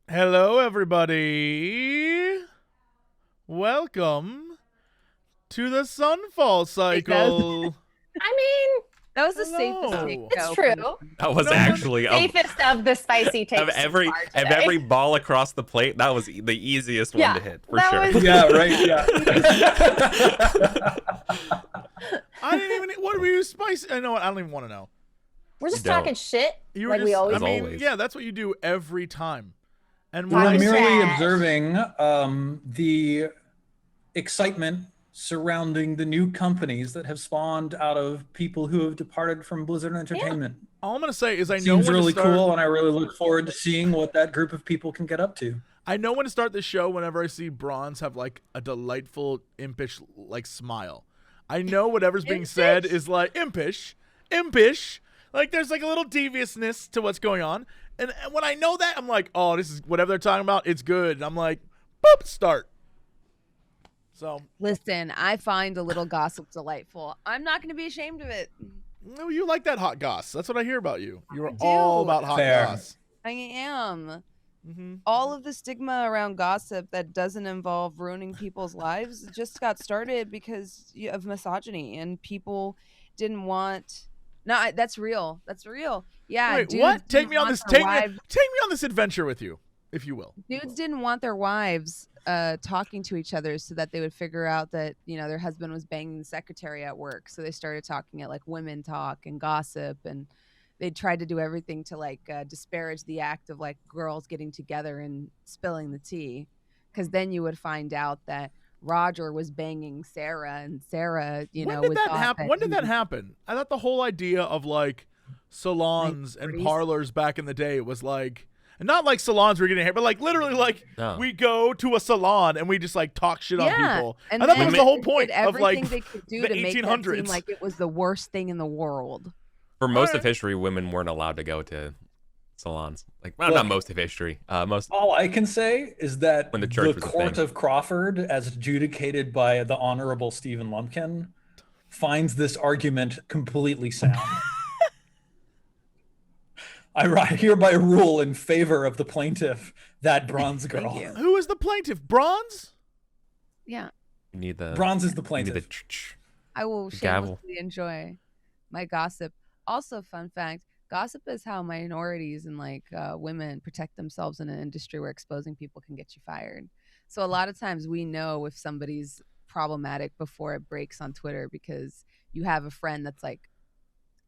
Hello, everybody. Welcome to the Sunfall Cycle. I mean, that was the safest take. It's true. That was actually safest of the spicy takes. of every ball across the plate. That was the easiest one to hit for sure. Yeah, right. Yeah. I didn't even. What were you spicy? I know. I don't even want to know. We're just talking shit, You like just, we always. I mean, always. yeah, that's what you do every time. And We're when merely Trash. observing the excitement surrounding the new companies that have spawned out of people who have departed from Blizzard Entertainment. all I'm gonna say is I know Seems when really to start. cool, and I really look forward to seeing what that group of people can get up to. I know when to start the show whenever I see Bronze have like a delightful impish like smile. I know whatever's being said is like impish. Like there's like a little deviousness to what's going on. And when I know that, I'm like, oh, this is whatever they're talking about. It's good. And I'm like, boop, start. So Listen, I find a little gossip delightful. I'm not going to be ashamed of it. no, you like that hot goss. That's what I hear about you. You're I all do. about hot Fair. goss. I am. Mm-hmm. All of the stigma around gossip that doesn't involve ruining people's lives just got started because of misogyny, and people didn't want. No, that's real. That's real. Yeah. Wait, dudes what? Take didn't me on want this. their Take me wives- on this adventure with you, if you will. Dudes didn't want their wives talking to each other so that they would figure out that, their husband was banging the secretary at work. So they started talking at like women talk and gossip, and they tried to do everything to like disparage the act of like girls getting together and spilling the tea. Because then you would find out that Roger was banging Sarah, and Sarah, When did was that off happen? at When did that TV. happen? I thought the whole idea of like salons and 40s? parlors back in the day was like, and not like salons were getting hair, but like literally like No. we go to a salon and we just like talk shit on people. And I thought that then was the whole they point did of everything like they could do the to make that seem 1800s. like it was the worst thing in the world. For most Alright. of history, women weren't allowed to go to salons. Like, well, Look. not most of history. Most. All I can say is that When the church was a court thing. of Crawford, as adjudicated by the Honorable Stephen Lumpkin, finds this argument completely sound. I hereby rule in favor of the plaintiff, that bronze girl. Thank you. Who is the plaintiff? Bronze? Yeah. You need the. Bronze is the You need the. plaintiff. I will Gavel. shamelessly enjoy my gossip. Also, fun fact, gossip is how minorities and like women protect themselves in an industry where exposing people can get you fired. So a lot of times we know if somebody's problematic before it breaks on Twitter because you have a friend that's like,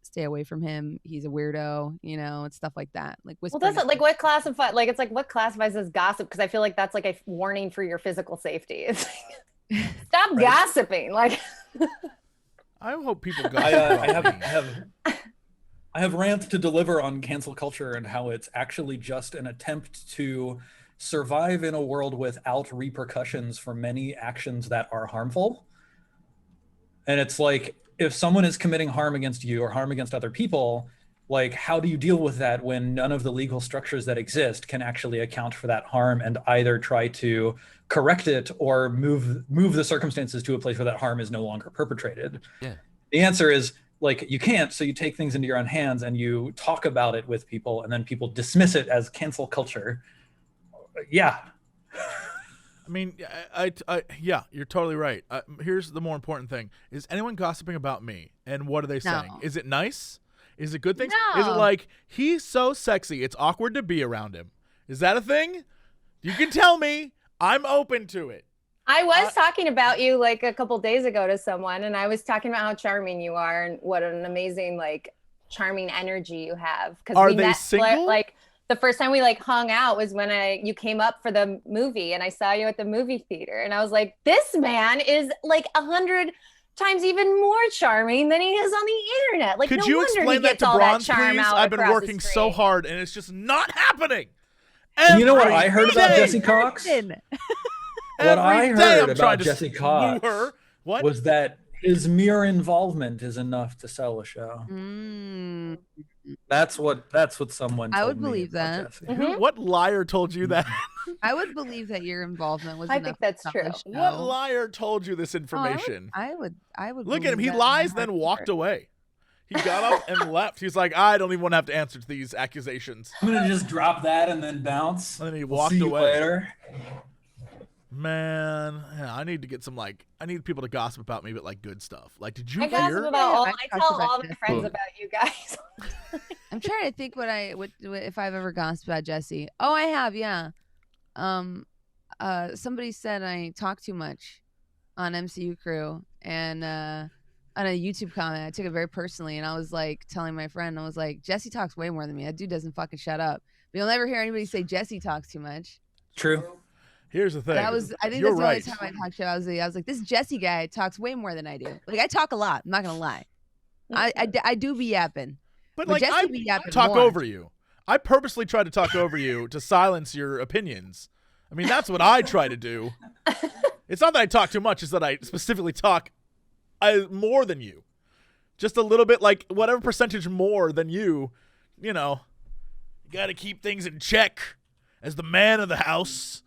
stay away from him. He's a weirdo, and stuff like that. Like Well, whispering that's to like what classifies. Like it's like what classifies as gossip? Because I feel like that's like a warning for your physical safety. It's like, stop gossiping. Like I hope people go. I have rants to deliver on cancel culture and how it's actually just an attempt to survive in a world without repercussions for many actions that are harmful. And it's like, if someone is committing harm against you or harm against other people, like, how do you deal with that when none of the legal structures that exist can actually account for that harm and either try to correct it or move the circumstances to a place where that harm is no longer perpetrated? Yeah. The answer is, like, you can't, so you take things into your own hands and you talk about it with people, and then people dismiss it as cancel culture. Yeah. I mean, yeah, you're totally right. Here's the more important thing: is anyone gossiping about me? And what are they saying? No. Is it nice? Is it good things? No. Is it like he's so sexy, it's awkward to be around him? Is that a thing? You can tell me. I'm open to it. I was talking about you like a couple days ago to someone, and I was talking about how charming you are and what an amazing like charming energy you have. Because Are we they met single? like the first time we like hung out was when you came up for the movie, and I saw you at the movie theater, and I was like, this man is like 100 times even more charming than he is on the internet. Like, Could no you wonder he explain that gets to all Bronze, that charm please? out I've been across the working so screen. hard, and it's just not happening. You know what I heard Every about day. Jesse Cox? Kristen. What I Every day heard I'm about trying to Jesse woo Cox her. What? was that his mere involvement is enough to sell a show. Mm, That's what someone I told would me believe about that. Jesse. Mhm. What liar told you that? I would believe that your involvement was I enough think to that's sell true. the show. What liar told you this Oh, information? I would Look at him. believe He that in my lies, heart then of walked hearts. away. He got up and left. He's like, I don't even want to have to answer to these accusations. I'm gonna just drop that and then bounce. And then he We'll walked see you away. later. Man, yeah, I need to get some I need people to gossip about me, but like good stuff. Like, did you I gossip hear? about all. I I talked tell about all my Jesse. friends about you guys. I'm trying to think if I've ever gossiped about Jesse. Oh, I have, yeah. Somebody said I talk too much on MCU Crew, and on a YouTube comment, I took it very personally, and I was like telling my friend, I was like, Jesse talks way more than me. That dude doesn't fucking shut up. But you'll never hear anybody say Jesse talks too much. True. Here's the thing. I think You're that's the right. only time I talked to. I was like, this Jesse guy talks way more than I do. Like, I talk a lot. I'm not gonna lie. I do be yapping. But But like, Jesse I be yapping talk more. over you. I purposely try to talk over you to silence your opinions. I mean, that's what I try to do. It's not that I talk too much; it's that I specifically talk more than you. Just a little bit, like whatever percentage more than you. You know, you got to keep things in check as the man of the house.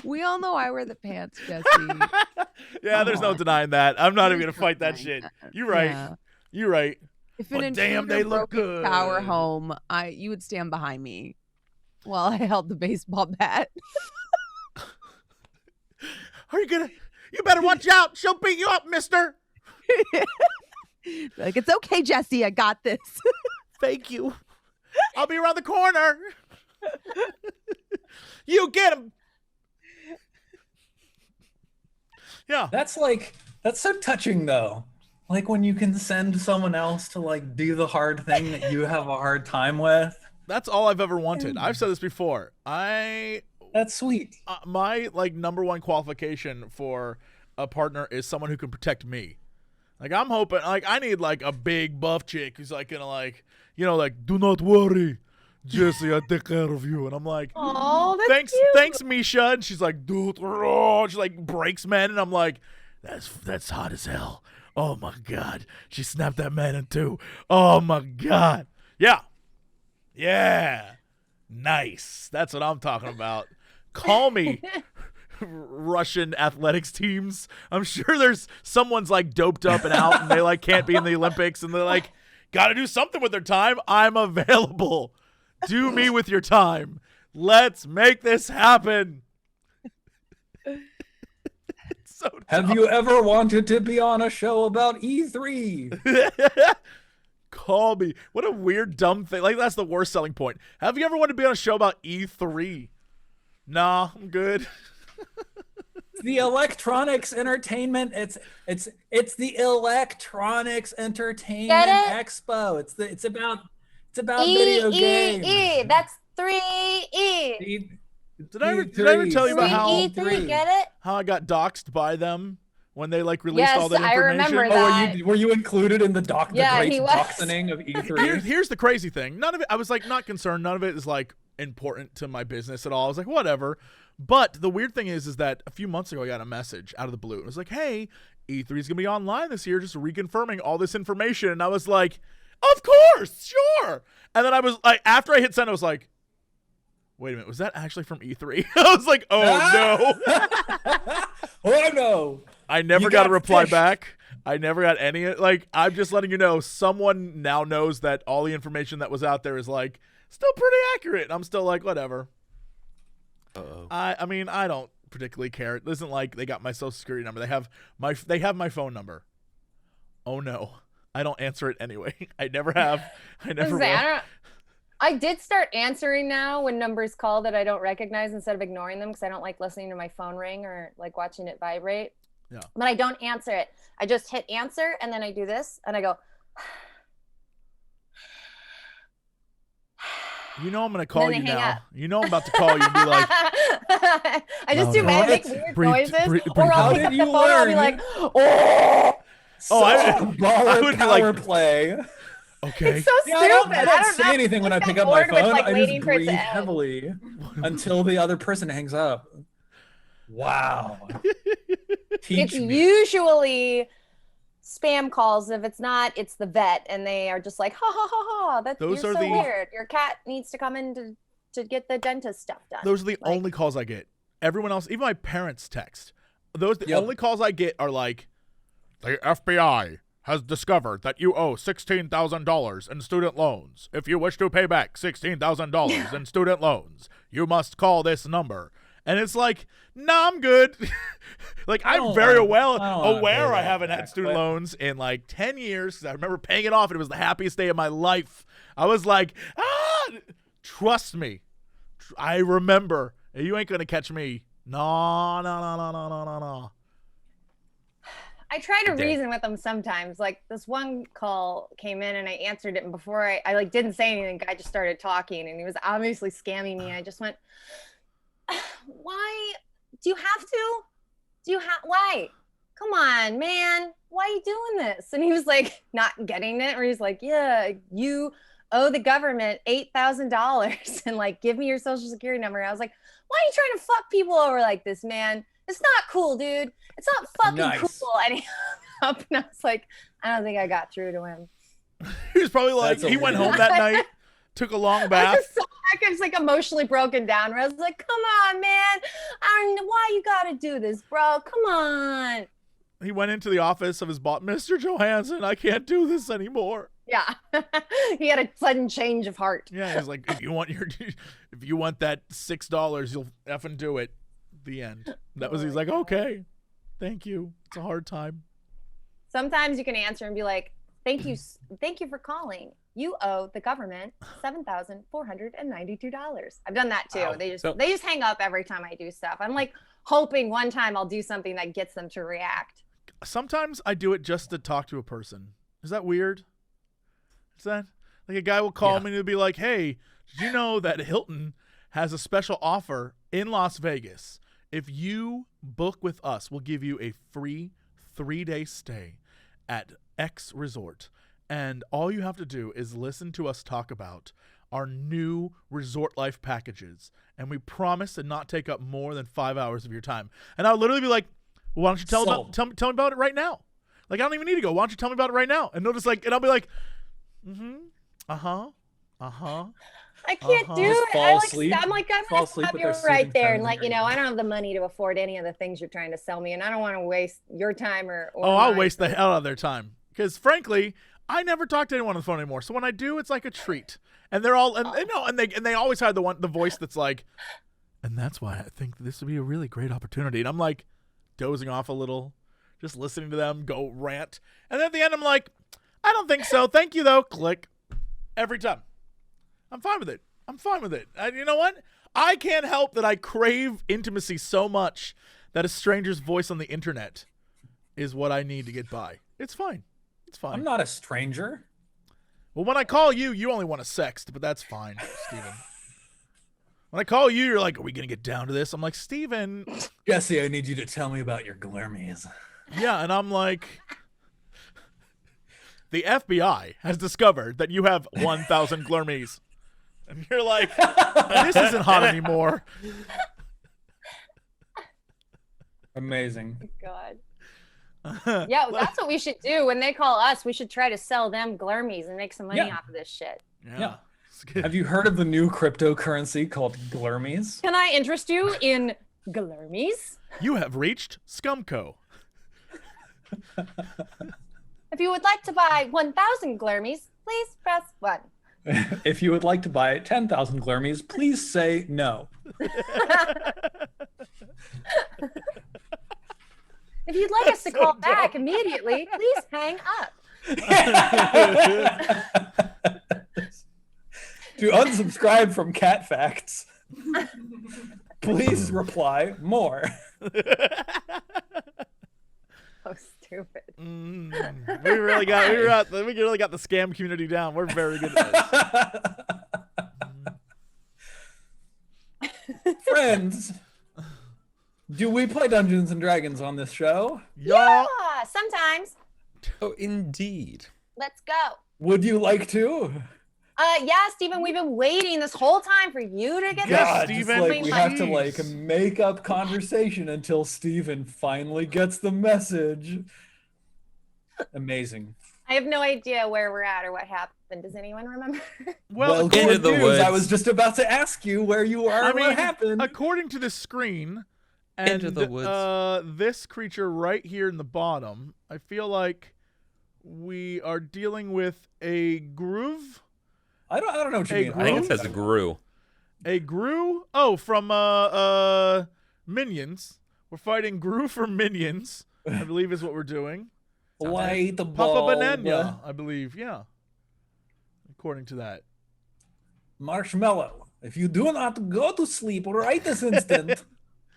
We all know I wear the pants, Jesse. Yeah, there's no denying that. I'm not even gonna fight that shit. You're right. Yeah. You're right. If But an damn, intruder they look broke into good. our home, you would stand behind me while I held the baseball bat. Are you gonna? You better watch out. She'll beat you up, mister. Like, it's okay, Jesse. I got this. Thank you. I'll be around the corner. You get him. Yeah. That's so touching though. Like when you can send someone else to like do the hard thing that you have a hard time with. That's all I've ever wanted. I've said this before. That's sweet. My like number one qualification for a partner is someone who can protect me. Like I'm hoping, like I need like a big buff chick who's like gonna like, you know, like do not worry, Jesse, I take care of you. And I'm like, Oh, that's cute. thanks, Misha. And she's like, dude, she like breaks men, and I'm like, that's hot as hell. Oh my god, she snapped that man in two. Oh my god, yeah, nice. That's what I'm talking about. Call me. Russian athletics teams. I'm sure there's someone's like doped up and out and they like can't be in the Olympics and they're like gotta do something with their time. I'm available. Do me with your time. Let's make this happen. It's so Have you ever wanted to be on a show about E3? Call me. What a weird dumb thing. Like that's the worst selling point. Have you ever wanted to be on a show about E3? Nah, I'm good. The electronics entertainment. It's the electronics entertainment expo. It's about video games. That's 3E. Did I ever tell you about how E3, get it? how I got doxxed by them when they like released all that Yes, I information? remember that. Oh, were you included in the Yeah, great he was. doxing of E3? Here's the crazy thing. None of it. I was like not concerned. None of it is like important to my business at all. I was like whatever. But the weird thing is that a few months ago I got a message out of the blue. It was like, hey, E3 is gonna be online this year, just reconfirming all this information. And I was like, of course, sure. And then I was like, after I hit send, I was like, wait a minute, was that actually from E3? I was like, oh no. Oh no. I never You got a got reply fished. back. I never got any. Like, I'm just letting you know, someone now knows that all the information that was out there is like still pretty accurate. And I'm still like, whatever. Uh-oh. I mean, I don't particularly care. It isn't like they got my social security number. They have my phone number. Oh no, I don't answer it anyway. I never have. I never will. I did start answering now when numbers call that I don't recognize instead of ignoring them because I don't like listening to my phone ring or like watching it vibrate. Yeah. But I don't answer it. I just hit answer and then I do this and I go. You know I'm gonna call Then you they hang now. up. You know I'm about to call you and be like, I just do no. make weird Breathe, noises, breathe, or breathe. I'll How pick up did the you phone and I'll be learn? like, oh, I would be like- power play. okay. it's so Yeah, stupid. I don't say know. anything when I just pick got up my bored with, phone. like, I waiting just for it to breathe end. heavily until the other person hangs up. Wow. Teach It's me. usually spam calls. If it's not, it's the vet, and they are just like, ha ha ha ha. That's Those you're are so the- weird. Your cat needs to come in to get the dentist stuff done. Those are the Like- only calls I get. Everyone else, even my parents text. The Yep. only calls I get are like, the FBI has discovered that you owe $16,000 in student loans. If you wish to pay back $16,000 in student loans, you must call this number. And it's like, nah, I'm good. Like, I'm very well aware I haven't had student loans in like 10 years, because I remember paying it off, and it was the happiest day of my life. I was like, trust me. I remember. You ain't going to catch me. No. I try to reason with them sometimes. Like, this one call came in and I answered it, and before I like didn't say anything, the guy just started talking, and he was obviously scamming me. I just went, why do you have to? Why? Come on, man. Why are you doing this? And he was like, not getting it, or he's like, yeah, you owe the government $8,000 and like, give me your social security number. And I was like, why are you trying to fuck people over like this, man? It's not cool, dude. It's not fucking cool. And he hung up, and I was like, I don't think I got through to him. He was probably like, he went home that night, took a long bath. I was like emotionally broken down, where I was like, come on, man. I don't know why you gotta do this, bro. Come on. He went into the office of his boss, Mr. Johansson, I can't do this anymore. Yeah. He had a sudden change of heart. Yeah, he's like, if you want that $6, you'll effing do it. The end. He's like, okay, thank you. It's a hard time. Sometimes you can answer and be like, thank you for calling. You owe the government $7,492. I've done that too. Wow. They just hang up every time I do stuff. I'm like hoping one time I'll do something that gets them to react. Sometimes I do it just to talk to a person. Is that weird? Is that like a guy will call me and he'll be like, hey, did you know that Hilton has a special offer in Las Vegas? If you book with us, we'll give you a free 3-day stay at X Resort. And all you have to do is listen to us talk about our new resort life packages. And we promise to not take up more than 5 hours of your time. And I'll literally be like, well, why don't you tell me about it right now? Like, I don't even need to go. Why don't you tell me about it right now? And they'll just like, and I'll be like, I can't do it. I'm like, I'm going to stop you right there and let you know I don't have the money to afford any of the things you're trying to sell me, and I don't want to waste your time or I'll waste the hell out of their time. Because frankly, I never talk to anyone on the phone anymore. So when I do, it's like a treat. And they're all and they always have the voice that's like, and that's why I think this would be a really great opportunity. And I'm like dozing off a little, just listening to them go rant. And then at the end I'm like, I don't think so. Thank you though. Click. Every time. I'm fine with it. And you know what? I can't help that I crave intimacy so much that a stranger's voice on the internet is what I need to get by. It's fine. I'm not a stranger. Well, when I call you, you only want to sext, but that's fine, Steven. When I call you, you're like, are we going to get down to this? I'm like, Steven. Jesse, I need you to tell me about your glurmies. Yeah, and I'm like, the FBI has discovered that you have 1,000 glurmies. And you're like, this isn't hot anymore. Amazing. Oh, God. Yeah, that's what we should do. When they call us, we should try to sell them glurmies and make some money off of this shit. Yeah. Have you heard of the new cryptocurrency called glurmies? Can I interest you in glurmies? You have reached Scumco. If you would like to buy 1,000 glurmies, please press 1. If you would like to buy 10,000 glurmies, please say no. If you'd like us to call back immediately, please hang up. To unsubscribe from Cat Facts, please reply more. Oh, stupid. We really got the scam community down. We're very good at this. Friends, do we play Dungeons and Dragons on this show? Yeah, sometimes. Oh, indeed. Let's go. Would you like to? Yeah, Steven, we've been waiting this whole time for you to get this. Steven, we have to make up conversation until Steven finally gets the message. Amazing. I have no idea where we're at or what happened. Does anyone remember? Well, into the woods. I was just about to ask you where you are. What happened? According to the screen, and into the woods. This creature right here in the bottom, I feel like We are dealing with a groove. I don't know what you mean. I think it says Gru. A Gru? Oh, from Minions. We're fighting Gru from Minions, I believe is what we're doing. Light the Papa bulb. Banana, I believe, yeah. According to that. Marshmallow, if you do not go to sleep right this instant,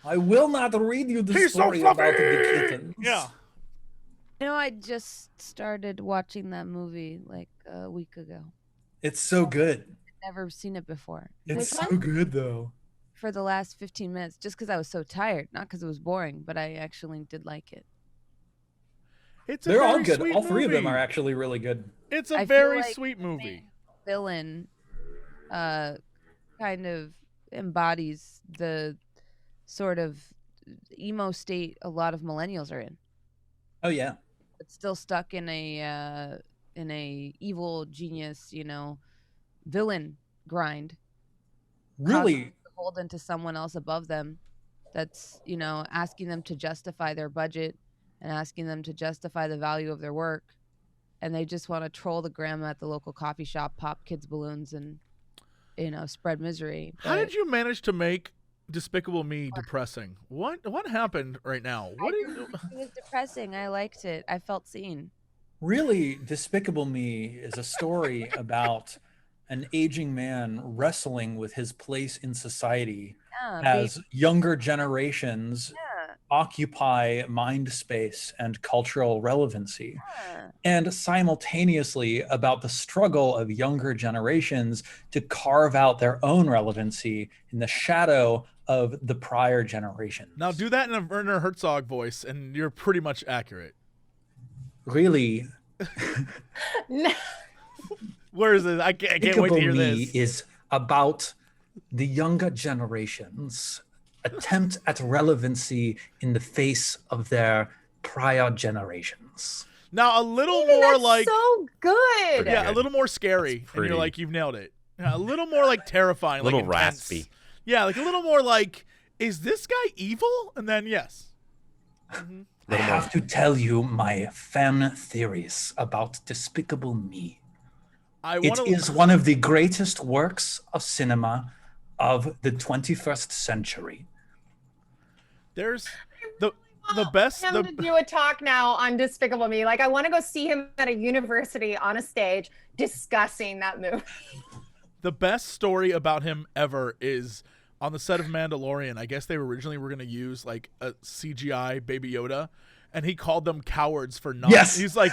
I will not read you the He's so story about fluffy! the kittens. Yeah. You know, I just started watching that movie like a week ago. It's so good. Never seen it before. It's Which so good, though. For the last 15 minutes, just because I was so tired, not because it was boring, but I actually did like it. They're all good. Sweet All three of them movie. are actually really good. It's a I feel very like sweet the movie. main villain kind of embodies the sort of emo state a lot of millennials are in. Oh yeah. It's still stuck in a evil genius, villain grind. Really? Beholden to someone else above them that's, asking them to justify their budget and asking them to justify the value of their work. And they just want to troll the grandma at the local coffee shop, pop kids' balloons, and, spread misery. How did you manage to make Despicable Me depressing? What happened right now? It was depressing. I liked it. I felt seen. Really, Despicable Me is a story about an aging man wrestling with his place in society as younger generations occupy mind space and cultural relevancy, and simultaneously about the struggle of younger generations to carve out their own relevancy in the shadow of the prior generation. Now do that in a Werner Herzog voice, and you're pretty much accurate. Really, Where is it? I can't wait to hear Me this. is about the younger generations attempt at relevancy in the face of their prior generations. Now a little Steven, more that's like so good. yeah, a good. little more scary, and you're like, you've nailed it. Yeah, a little more like terrifying, A little like intense. raspy. Yeah, like a little more like, is this guy evil? And then yes. Mm-hmm. I have to tell you my fan theories about Despicable Me. It is one of the greatest works of cinema of the 21st century. There's the best. I'm to do a talk now on Despicable Me. Like, I want to go see him at a university on a stage discussing that movie. The best story about him ever is on the set of Mandalorian. I guess they originally were going to use like a CGI Baby Yoda, and he called them cowards for not. Yes. He's like,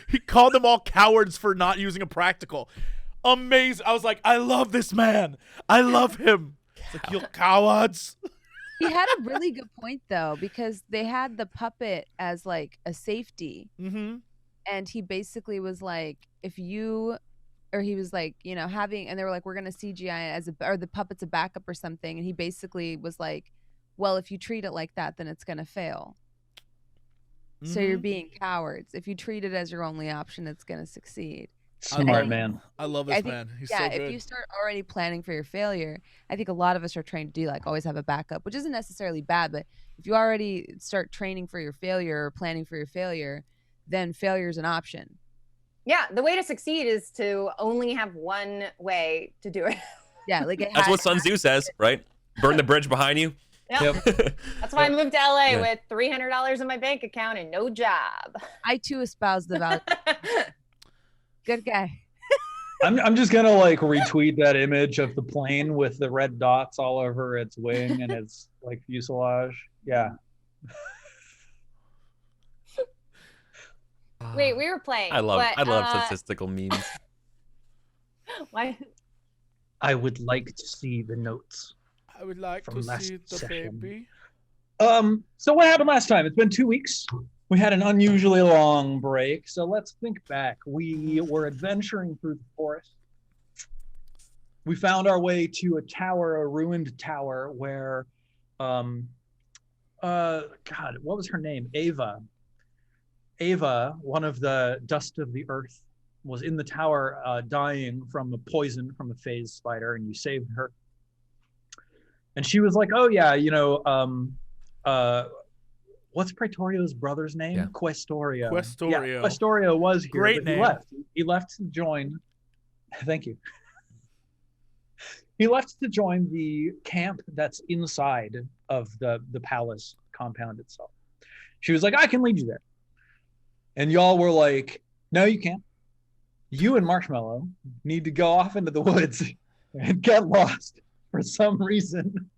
he called them all cowards for not using a practical. Amazing. I was like, I love this man. I love him. It's like, you cowards. He had a really good point though, because they had the puppet as like a safety, and he basically was like, he was like, having, and they were like, we're gonna CGI it or the puppet's a backup or something, and he basically was like, well, if you treat it like that, then it's gonna fail. So you're being cowards. If you treat it as your only option, it's gonna succeed. Smart man. I love this man. He's so good. If you start already planning for your failure, I think a lot of us are trained to do like always have a backup, which isn't necessarily bad, but if you already start training for your failure or planning for your failure, then failure is an option. Yeah, the way to succeed is to only have one way to do it. Yeah, like That's what Sun Tzu says, right? Burn the bridge behind you. Yep. That's why I moved to LA with $300 in my bank account and no job. I too espouse the value. Good guy. I'm just gonna like retweet that image of the plane with the red dots all over its wing and its like fuselage. Yeah. Wait, we were playing. I love statistical memes. Why? I would like to see the notes. I would like from to last see the session. baby. So what happened last time? It's been 2 weeks. We had an unusually long break, so let's think back. We were adventuring through the forest. We found our way to a ruined tower where, God, what was her name? Ava, one of the dust of the earth, was in the tower dying from a poison from a phase spider, and you saved her. And she was like, oh yeah, what's Praetorio's brother's name? Yeah. Questorio. Questorio. Yeah, Questorio was here, Great but name. he left. He left to join. Thank you. He left to join the camp that's inside of the palace compound itself. She was like, I can lead you there. And y'all were like, no, you can't. You and Marshmallow need to go off into the woods and get lost for some reason.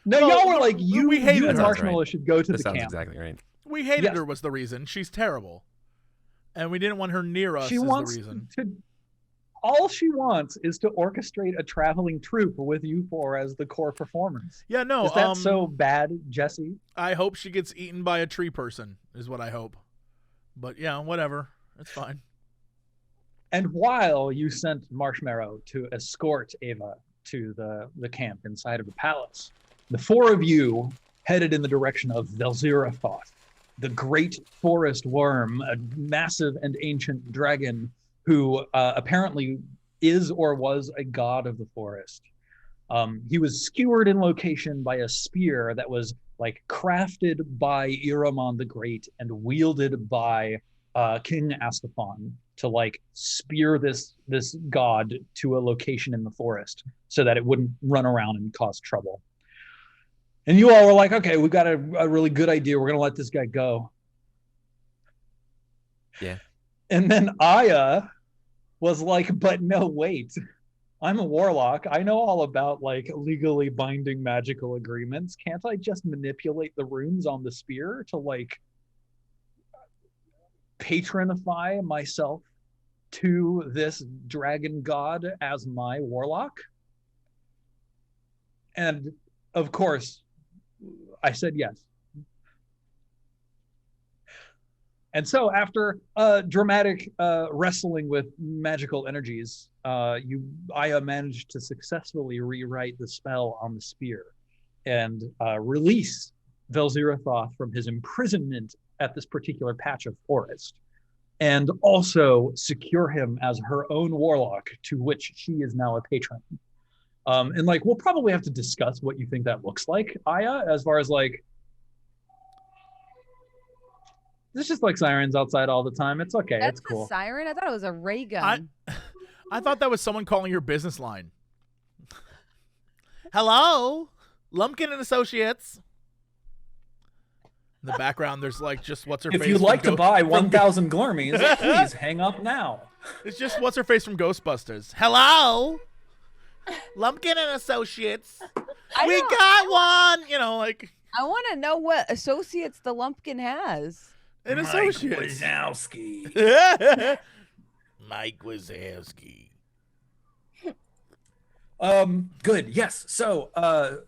No, Well, y'all were like, we hated you and her. Marshmallow should go to That the sounds camp. exactly right. We hated Yes. her was the reason. She's terrible. And we didn't want her near us She is wants the reason. to. All she wants is to orchestrate a traveling troupe with you four as the core performers. Yeah, no. Is that so bad, Jesse? I hope she gets eaten by a tree person is what I hope. But yeah, whatever. It's fine. And while you sent Marshmallow to escort Ava to the camp inside of the palace, the four of you headed in the direction of Velzirathoth, the great forest worm, a massive and ancient dragon who apparently is or was a god of the forest. He was skewered in location by a spear that was like crafted by Iramon the Great and wielded by King Astafon to like spear this god to a location in the forest so that it wouldn't run around and cause trouble. And you all were like, okay, we've got a really good idea. We're going to let this guy go. Yeah. And then Aya was like, but no, wait. I'm a warlock. I know all about like legally binding magical agreements. Can't I just manipulate the runes on the spear to like patronify myself to this dragon god as my warlock? And of course, I said yes. And so after dramatic wrestling with magical energies, Aya managed to successfully rewrite the spell on the spear and release Velzirathoth from his imprisonment at this particular patch of forest, and also secure him as her own warlock, to which she is now a patron. And like, we'll probably have to discuss what you think that looks like, Aya, as far as like, it's just like sirens outside all the time. It's okay. That's It's cool. a siren? I thought it was a ray gun. I thought that was someone calling your business line. Hello, Lumpkin and Associates. In the background, there's like just what's her face. If you'd like to buy from 1,000 Glurmies, please hang up now. It's just what's her face from Ghostbusters. Hello, Lumpkin and Associates. We got one. You know, like I want to know what associates the Lumpkin has. an Associates. Wazowski. Mike Wazowski. Good. Yes. So,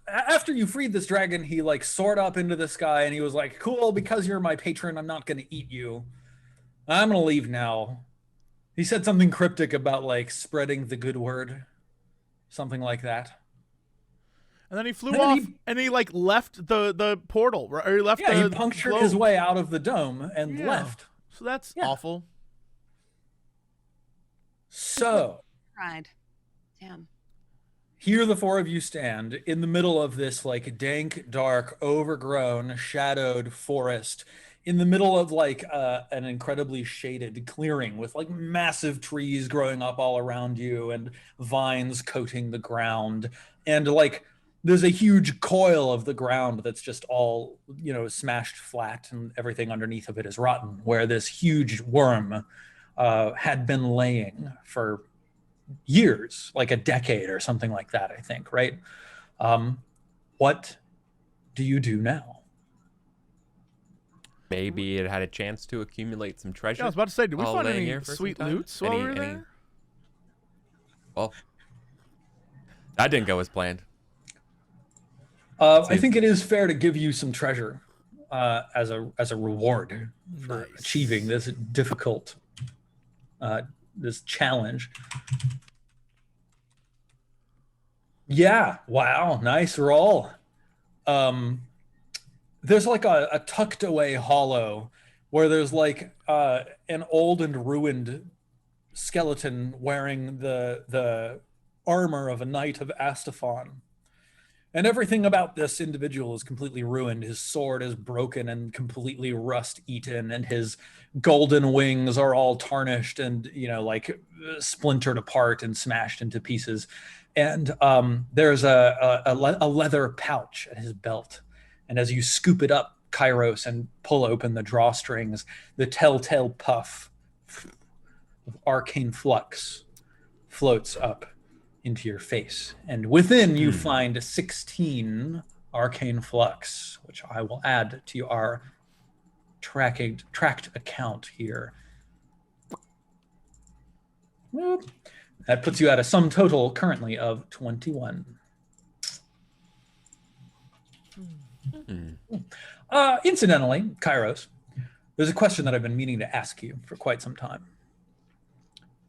after you freed this dragon, he like soared up into the sky and he was like, cool, because you're my patron, I'm not going to eat you. I'm going to leave now. He said something cryptic about like spreading the good word. Something like that. And then he flew off and he like left the portal. Or he left he punctured his way out of the dome and left. So that's awful. So. Cried. Damn. Here the four of you stand in the middle of this like dank, dark, overgrown, shadowed forest, in the middle of like an incredibly shaded clearing with like massive trees growing up all around you and vines coating the ground. And like there's a huge coil of the ground that's just all, you know, smashed flat and everything underneath of it is rotten, where this huge worm had been laying for years, like a decade or something like that, I think, right? What do you do now? Maybe it had a chance to accumulate some treasure. Yeah, I was about to say, did we all find laying any here for sweet some time? loots while we were there? Well, that didn't go as planned. I think it is fair to give you some treasure as a reward for achieving this difficult this challenge. Yeah, wow, nice roll. There's like a tucked away hollow where there's like an old and ruined skeleton wearing the armor of a knight of Astafon. And everything about this individual is completely ruined. His sword is broken and completely rust-eaten, and his golden wings are all tarnished and, like splintered apart and smashed into pieces. And there's a leather pouch at his belt. And as you scoop it up, Kairos, and pull open the drawstrings, the telltale puff of arcane flux floats up into your face, and within you find 16 arcane flux, which I will add to our tracked account here. That puts you at a sum total currently of 21. Incidentally, Kairos, there's a question that I've been meaning to ask you for quite some time.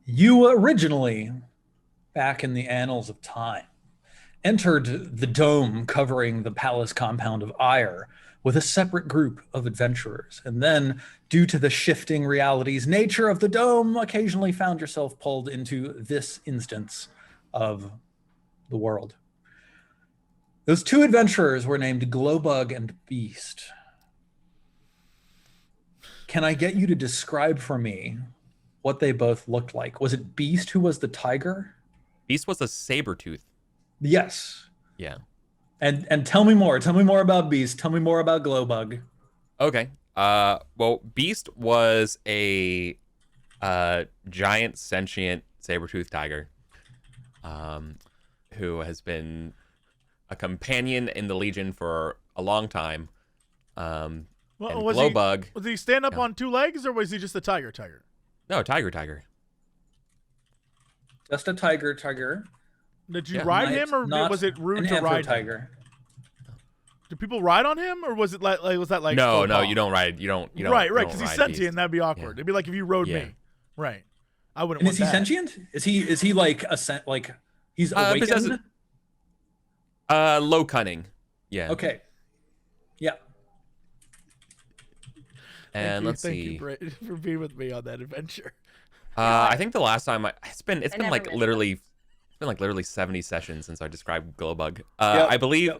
You originally, back in the annals of time, entered the dome covering the palace compound of Ire with a separate group of adventurers. And then, due to the shifting realities nature of the dome, occasionally found yourself pulled into this instance of the world. Those two adventurers were named Glowbug and Beast. Can I get you to describe for me what they both looked like? Was it Beast who was the tiger? Beast was a saber tooth. Yes. Yeah. And tell me more. Tell me more about Beast. Tell me more about Glowbug. Okay. Well, Beast was a giant sentient saber-toothed tiger, who has been a companion in the Legion for a long time. And Glowbug. Was he stand up on two legs, or was he just a tiger? No, tiger. Just a tiger. Did you ride him, or was it rude to ride tiger? Him? Do people ride on him, or was it was that like no, you don't ride. You don't. Right, because he's sentient. Beast. That'd be awkward. It'd be like if you rode me. Right. I wouldn't. And want is he sentient? Is he like he's awakened? Low cunning. Yeah. Okay. Yeah. And thank you for being with me on that adventure. I think the last time it's been like literally 70 sessions since I described Glowbug. I believe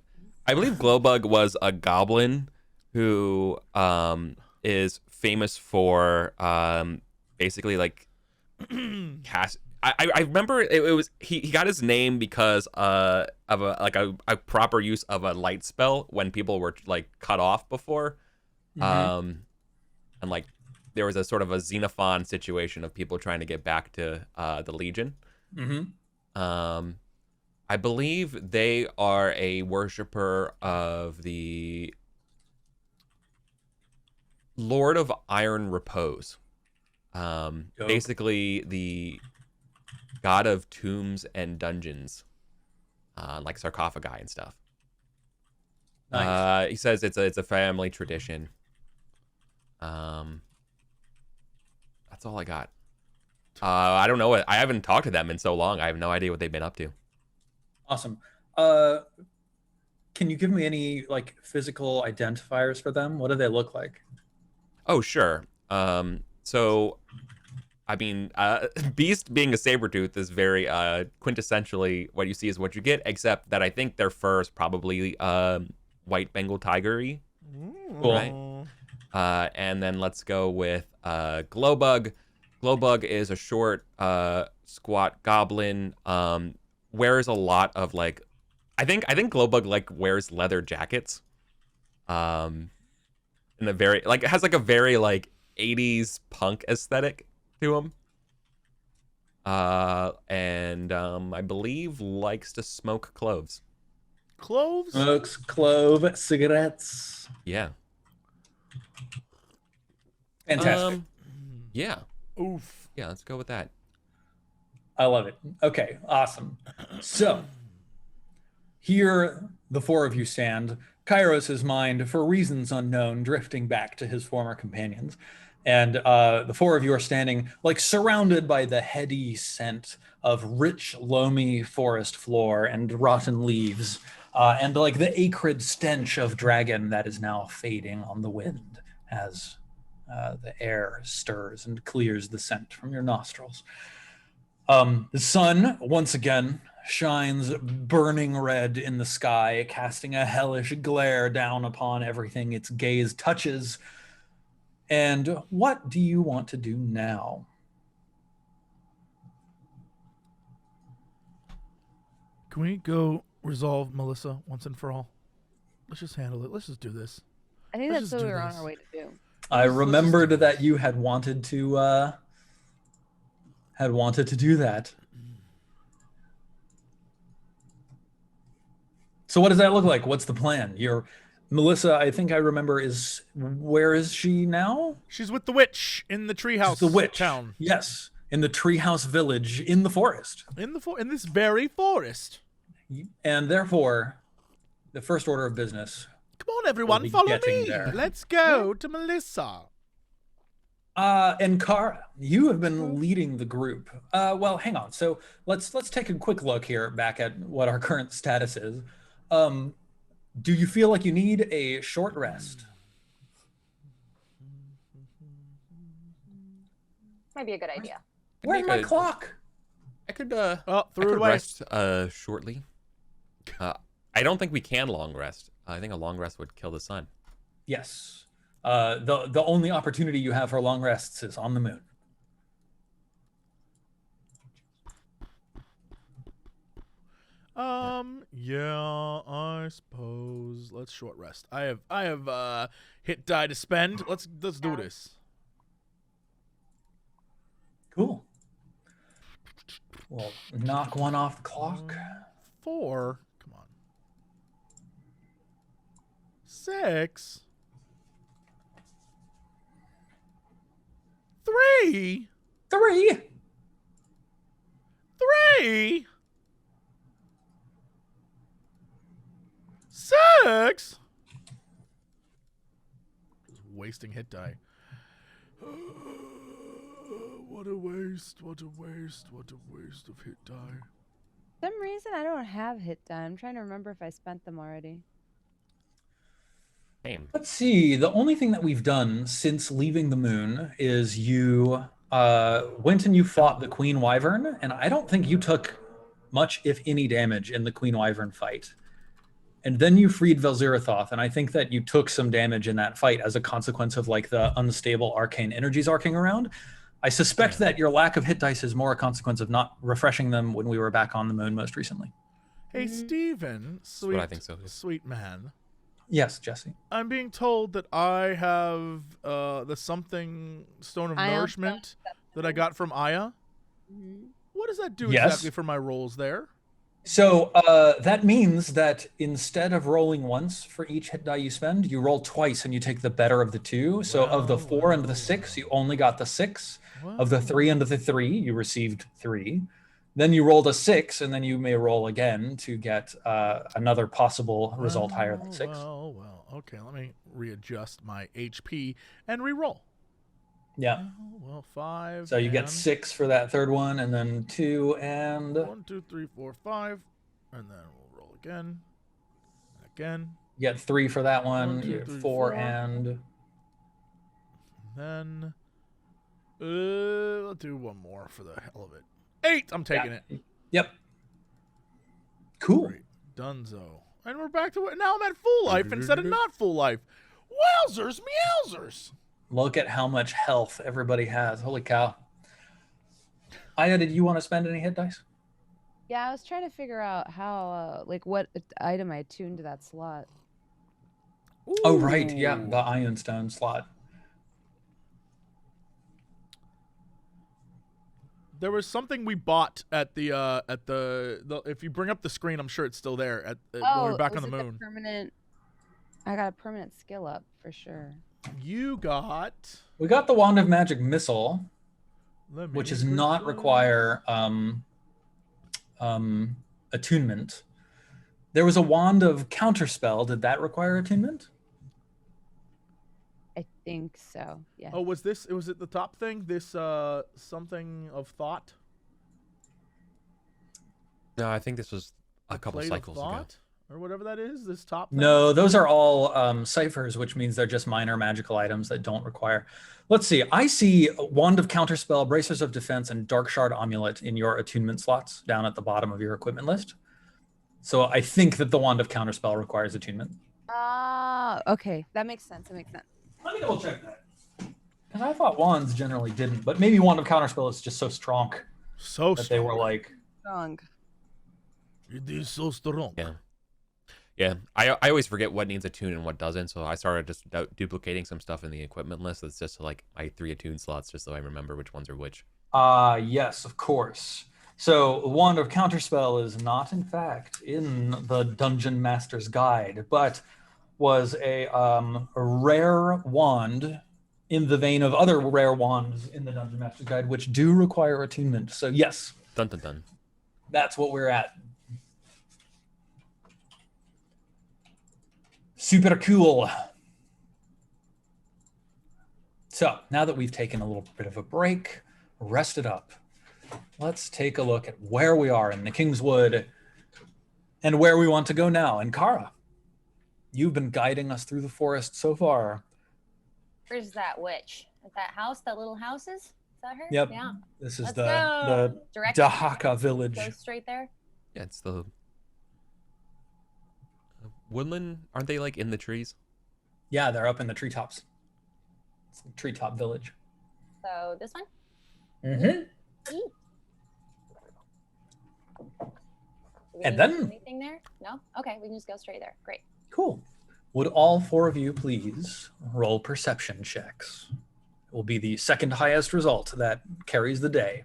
Glowbug was a goblin who is famous for basically like cast. I remember it was he got his name because of a proper use of a light spell when people were like cut off before. And like there was a sort of a Xenophon situation of people trying to get back to the Legion. I believe they are a worshiper of the Lord of Iron Repose. Basically the god of tombs and dungeons, like sarcophagi and stuff. Nice. He says it's a family tradition. That's all I got. I don't know. I haven't talked to them in so long. I have no idea what they've been up to. Awesome. Can you give me any like physical identifiers for them? What do they look like? Oh, sure. So, I mean, Beast being a saber-tooth is very quintessentially what you see is what you get, except that I think their fur is probably white Bengal tiger-y. Cool. Right? And then let's go with Glowbug. Glowbug is a short, squat goblin. Wears a lot of like, I think Glowbug like wears leather jackets. In a very like it has like a very like 80s punk aesthetic to him. And I believe likes to smoke cloves. Cloves? Smokes clove cigarettes. Yeah. Fantastic. Yeah. Oof. Yeah, let's go with that. I love it. Okay, awesome. So, here the four of you stand, Kairos' mind, for reasons unknown, drifting back to his former companions. And the four of you are standing, like, surrounded by the heady scent of rich, loamy forest floor and rotten leaves, and, like, the acrid stench of dragon that is now fading on the wind as the air stirs and clears the scent from your nostrils. The sun, once again, shines burning red in the sky, casting a hellish glare down upon everything its gaze touches. And what do you want to do now? Can we go resolve Melissa once and for all? Let's just handle it. Let's just do this. I think Let's that's what just we do were on this. our way to do. I Let's remembered just do that this. you had wanted to do that. So what does that look like? What's the plan? Melissa, I think I remember, where is she now? She's with the witch in the treehouse. She's the witch town. Yes, in the treehouse village in the forest. In this very forest. And therefore, the first order of business. Come on, everyone, be follow getting me. there. Let's go to Melissa. And Kara, you have been leading the group. Well, hang on. So let's take a quick look here back at what our current status is. Do you feel like you need a short rest? Might be a good idea. Where's my clock? I could Oh, I threw it could away. rest shortly. I don't think we can long rest. I think a long rest would kill the sun. Yes. The only opportunity you have for long rests is on the moon. Yeah, I suppose. Let's short rest. I have hit die to spend. Let's do this. Cool. We'll knock one off the clock. 4. Come on. 6. 3. 3. 3. 6. Just wasting hit die. What a waste, what a waste, what a waste of hit die. For some reason, I don't have hit die. I'm trying to remember if I spent them already. Same. Let's see. The only thing that we've done since leaving the moon is you went and you fought the Queen Wyvern, and I don't think you took much, if any, damage in the Queen Wyvern fight. And then you freed Velzirathoth, and I think that you took some damage in that fight as a consequence of like the unstable arcane energies arcing around. I suspect that your lack of hit dice is more a consequence of not refreshing them when we were back on the moon most recently. Hey, Steven, sweet, what I think so. sweet man. Yes, Jesse. I'm being told that I have the something stone of Ion nourishment that I got from Aya. Mm-hmm. What does that do Yes. exactly for my rolls there? So that means that instead of rolling once for each hit die you spend, you roll twice and you take the better of the two. So of the 4 and the 6, you only got the 6. Of the 3 and the 3, you received 3. Then you rolled a 6, and then you may roll again to get another possible result higher than 6. Well, okay, let me readjust my HP and re-roll. Yeah. Well, 5. So you get and 6 for that third one, and then 2 and 1, 2, 3, 4, 5, and then we'll roll again. Again. you get 3 for that one. 1, 2, You get 3, 4 4. and Then I'll do one more for the hell of it. 8. I'm taking it. Yep. Cool. Great. Dunzo. And we're back to it. Now I'm at full life instead of not full life. Wowzers, meowzers. Look at how much health everybody has. Holy cow. Aya, did you want to spend any hit dice? Yeah, I was trying to figure out how, like, what item I tuned to that slot. Oh, right. Yeah, Ooh. the Iron Stone slot. There was something we bought at the if you bring up the screen, I'm sure it's still there when we were back on the was it moon. I got a permanent skill up for sure. You got We got the Wand of Magic Missile, let me which does not quickly- require attunement. There was a Wand of Counterspell. Did that require attunement? I think so. Yeah. Oh, was it the top thing? This something of thought? No, I think this was a couple Plate of cycles ago. thought? or whatever that is. This top thing? No, those are all ciphers, which means they're just minor magical items that don't require. Let's see. I see Wand of Counterspell, Bracers of Defense, and Dark Shard Amulet in your attunement slots down at the bottom of your equipment list. So I think that the Wand of Counterspell requires attunement. Okay. That makes sense. That makes sense. Let me double check that. Because I thought wands generally didn't, but maybe Wand of Counterspell is just so strong that they were like... Strong. It is so strong. Yeah. I always forget what needs attune and what doesn't, so I started just duplicating some stuff in the equipment list. That's just like my 3 attune slots, just so I remember which ones are which. Yes, of course. So Wand of Counterspell is not, in fact, in the Dungeon Master's Guide, but was a rare wand in the vein of other rare wands in the Dungeon Master's Guide, which do require attunement. So yes, Dun dun dun. That's what we're at. Super cool. So now that we've taken a little bit of a break, rested up, let's take a look at where we are in the Kingswood and where we want to go now. And Kara, you've been guiding us through the forest so far. Where's that witch? At that house, that little house is? Is that her? Yep. Yeah. This is Let's the go. Direct Dahaka village. Go straight there. Yeah, it's the woodland. Aren't they like in the trees? Yeah, they're up in the treetops. It's the treetop village. So this one? Mm-hmm. And need then- anything there? No? Okay, we can just go straight there. Great. Cool. Would all 4 of you please roll perception checks? It will be the second highest result that carries the day.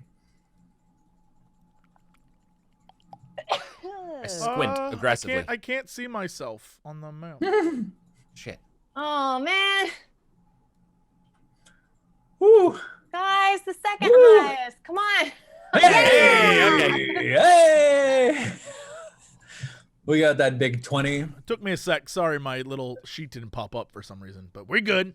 I squint aggressively. I can't see myself on the map. Shit. Oh man. Woo! Guys, the second Woo! highest. Come on. Hey! Hey! We got that big 20. It took me a sec. Sorry, my little sheet didn't pop up for some reason, but we're good.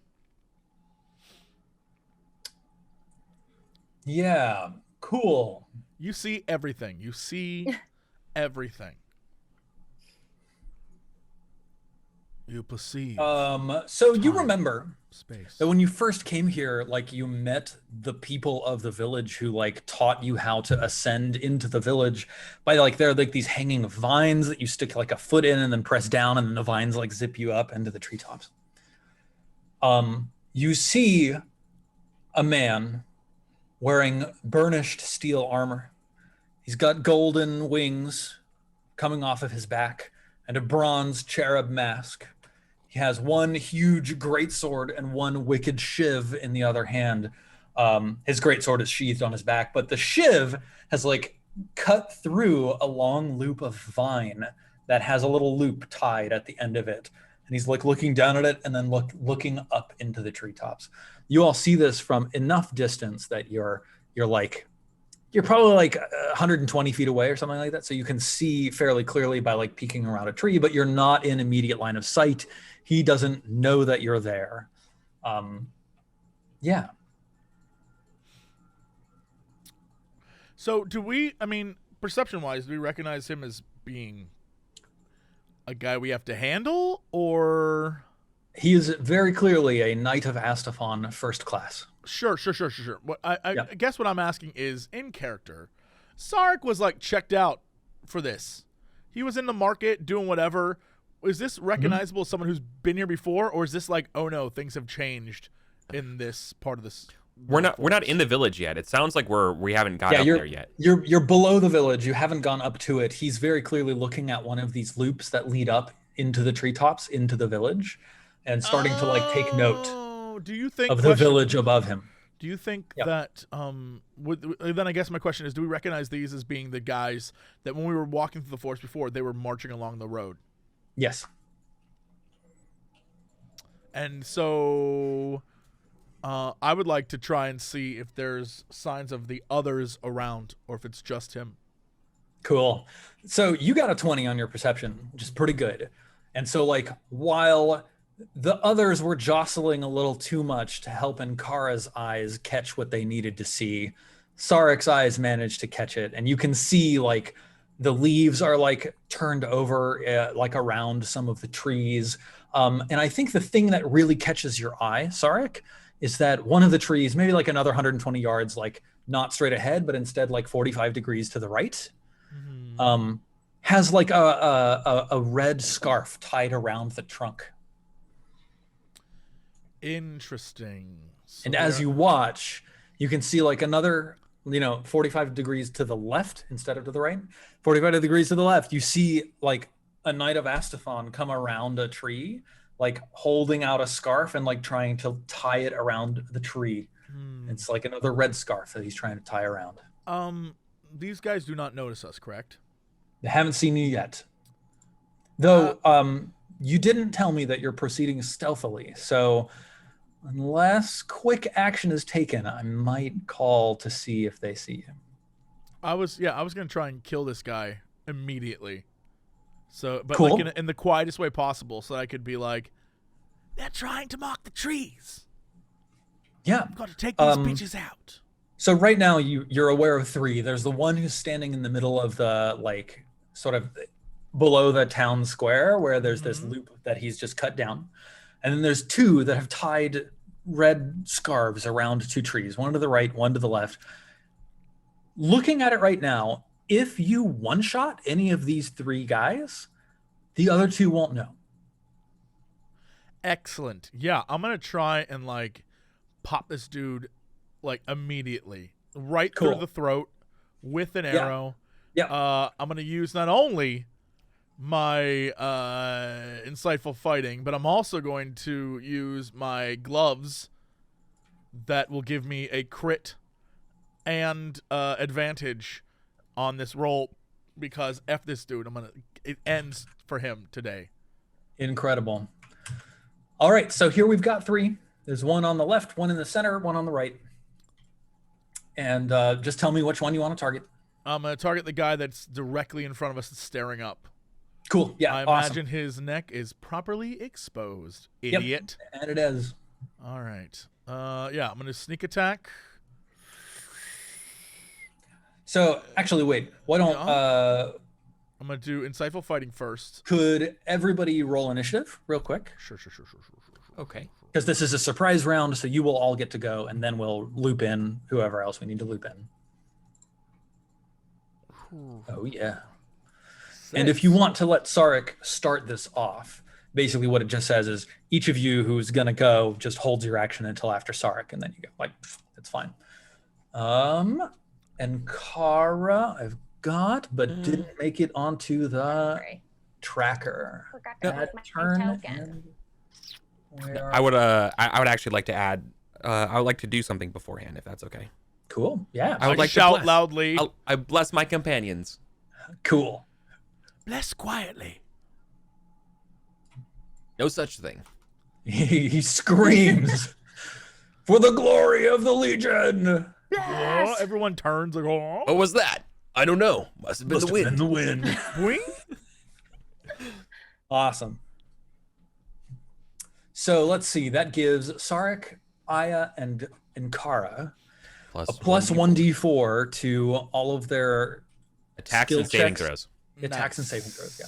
Yeah, cool. You see everything. You see everything. You perceive So you remember space. that when you first came here, like you met the people of the village who like taught you how to ascend into the village by like, there are like these hanging vines that you stick like a foot in and then press down and then the vines like zip you up into the treetops. You see a man wearing burnished steel armor. He's got golden wings coming off of his back and a bronze cherub mask. He has one huge greatsword and one wicked shiv in the other hand. His greatsword is sheathed on his back, but the shiv has like cut through a long loop of vine that has a little loop tied at the end of it. And he's like looking down at it and then looking up into the treetops. You all see this from enough distance that you're probably like 120 feet away or something like that. So you can see fairly clearly by like peeking around a tree, but you're not in immediate line of sight. He doesn't know that you're there. Yeah. So do we, I mean, perception-wise, do we recognize him as being a guy we have to handle, or? He is very clearly a Knight of Astafon first class. Sure. What I guess what I'm asking is, in character, Sarek was like checked out for this. He was in the market doing whatever. Is this recognizable as someone who's been here before, or is this like, oh no, things have changed in this part of this? We're not in the village yet. It sounds like we haven't got up there yet. You're below the village. You haven't gone up to it. He's very clearly looking at one of these loops that lead up into the treetops, into the village, and starting to like take note do you think of the village above him. Do you think that then I guess my question is, do we recognize these as being the guys that when we were walking through the forest before, they were marching along the road? Yes. And so I would like to try and see if there's signs of the others around, or if it's just him. Cool. So you got a 20 on your perception, which is pretty good. And so like while the others were jostling a little too much to help Kara's eyes catch what they needed to see, Sarek's eyes managed to catch it. And you can see like The leaves are like turned over, like around some of the trees. And I think the thing that really catches your eye, Sarek, is that one of the trees, maybe like another 120 yards, like not straight ahead, but instead like 45 degrees to the right, has like a red scarf tied around the trunk. Interesting. And as you watch, you can see like another, 45 degrees to the left instead of to the right. 45 degrees to the left, you see like a Knight of Astafon come around a tree, like holding out a scarf and like trying to tie it around the tree. It's like another red scarf that he's trying to tie around. These guys do not notice us, correct? They haven't seen you yet. Though, you didn't tell me that you're proceeding stealthily, so unless quick action is taken, I might call to see if they see you. I was gonna try and kill this guy immediately. So, but cool. like in the quietest way possible, so I could be like, they're trying to mark the trees. Yeah, I've got to take these bitches out. So right now you're aware of three. There's the one who's standing in the middle of the like sort of below the town square where there's this loop that he's just cut down. And then there's two that have tied red scarves around two trees, one to the right, one to the left. Looking at it right now, if you one-shot any of these three guys, the other two won't know. Excellent. Yeah, I'm going to try and like pop this dude like immediately right through the throat with an arrow. Yeah. I'm going to use not only my insightful fighting, but I'm also going to use my gloves that will give me a crit and advantage on this roll, because F this dude. It ends for him today. Incredible. All right, so here we've got three. There's one on the left, one in the center, one on the right. And just tell me which one you want to target. I'm going to target the guy that's directly in front of us, staring up. Cool. Yeah. I imagine his neck is properly exposed. Idiot. Yep, and it is. All right. Yeah, I'm going to sneak attack. So actually, wait. Why don't I'm going to do insightful fighting first. Could everybody roll initiative real quick? Sure. Okay. Because this is a surprise round, so you will all get to go, and then we'll loop in whoever else we need to loop in. Oh, yeah. 6. And if you want to let Sarek start this off, basically what it just says is each of you who's going to go just holds your action until after Sarek, and then you go. Like, it's fine. And Kara, I've got, but didn't make it onto the tracker. Forgot to make my token. I would actually like to add. I would like to do something beforehand, if that's okay. Cool. Yeah. I would like shout to bless. Loudly. I bless my companions. Cool. Bless quietly. No such thing. He screams for the glory of the Legion. Yes! Oh, everyone turns like, oh. What was that? I don't know. Must have been the wind. Been the wind. Boing. Awesome. So let's see. That gives Sarek, Aya, and Kara a plus 1d4 to all of their attacks and saving throws. Attacks and saving throws, yeah.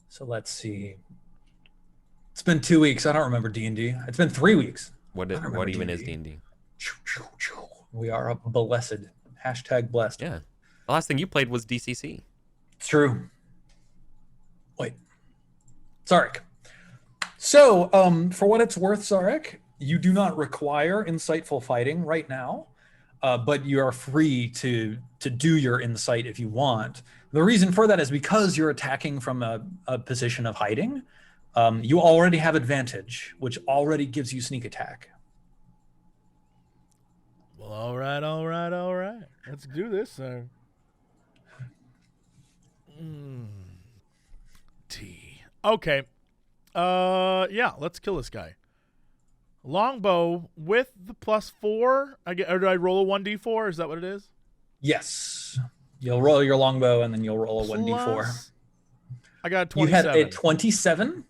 So let's see. It's been 2 weeks. I don't remember D&D. It's been 3 weeks. What even is D&D? We are blessed. Hashtag blessed. Yeah. The last thing you played was DCC. It's true. Wait. Sarek. So, for what it's worth, Sarek, you do not require insightful fighting right now, but you are free to do your insight if you want. The reason for that is because you're attacking from a position of hiding. You already have advantage, which already gives you sneak attack. Well, all right. Let's do this, sir. T. Okay. Yeah, let's kill this guy. Longbow with the +4. Or do I roll a 1d4? Is that what it is? Yes. You'll roll your longbow and then you'll roll a 1d4. I got a 27. You had a 27?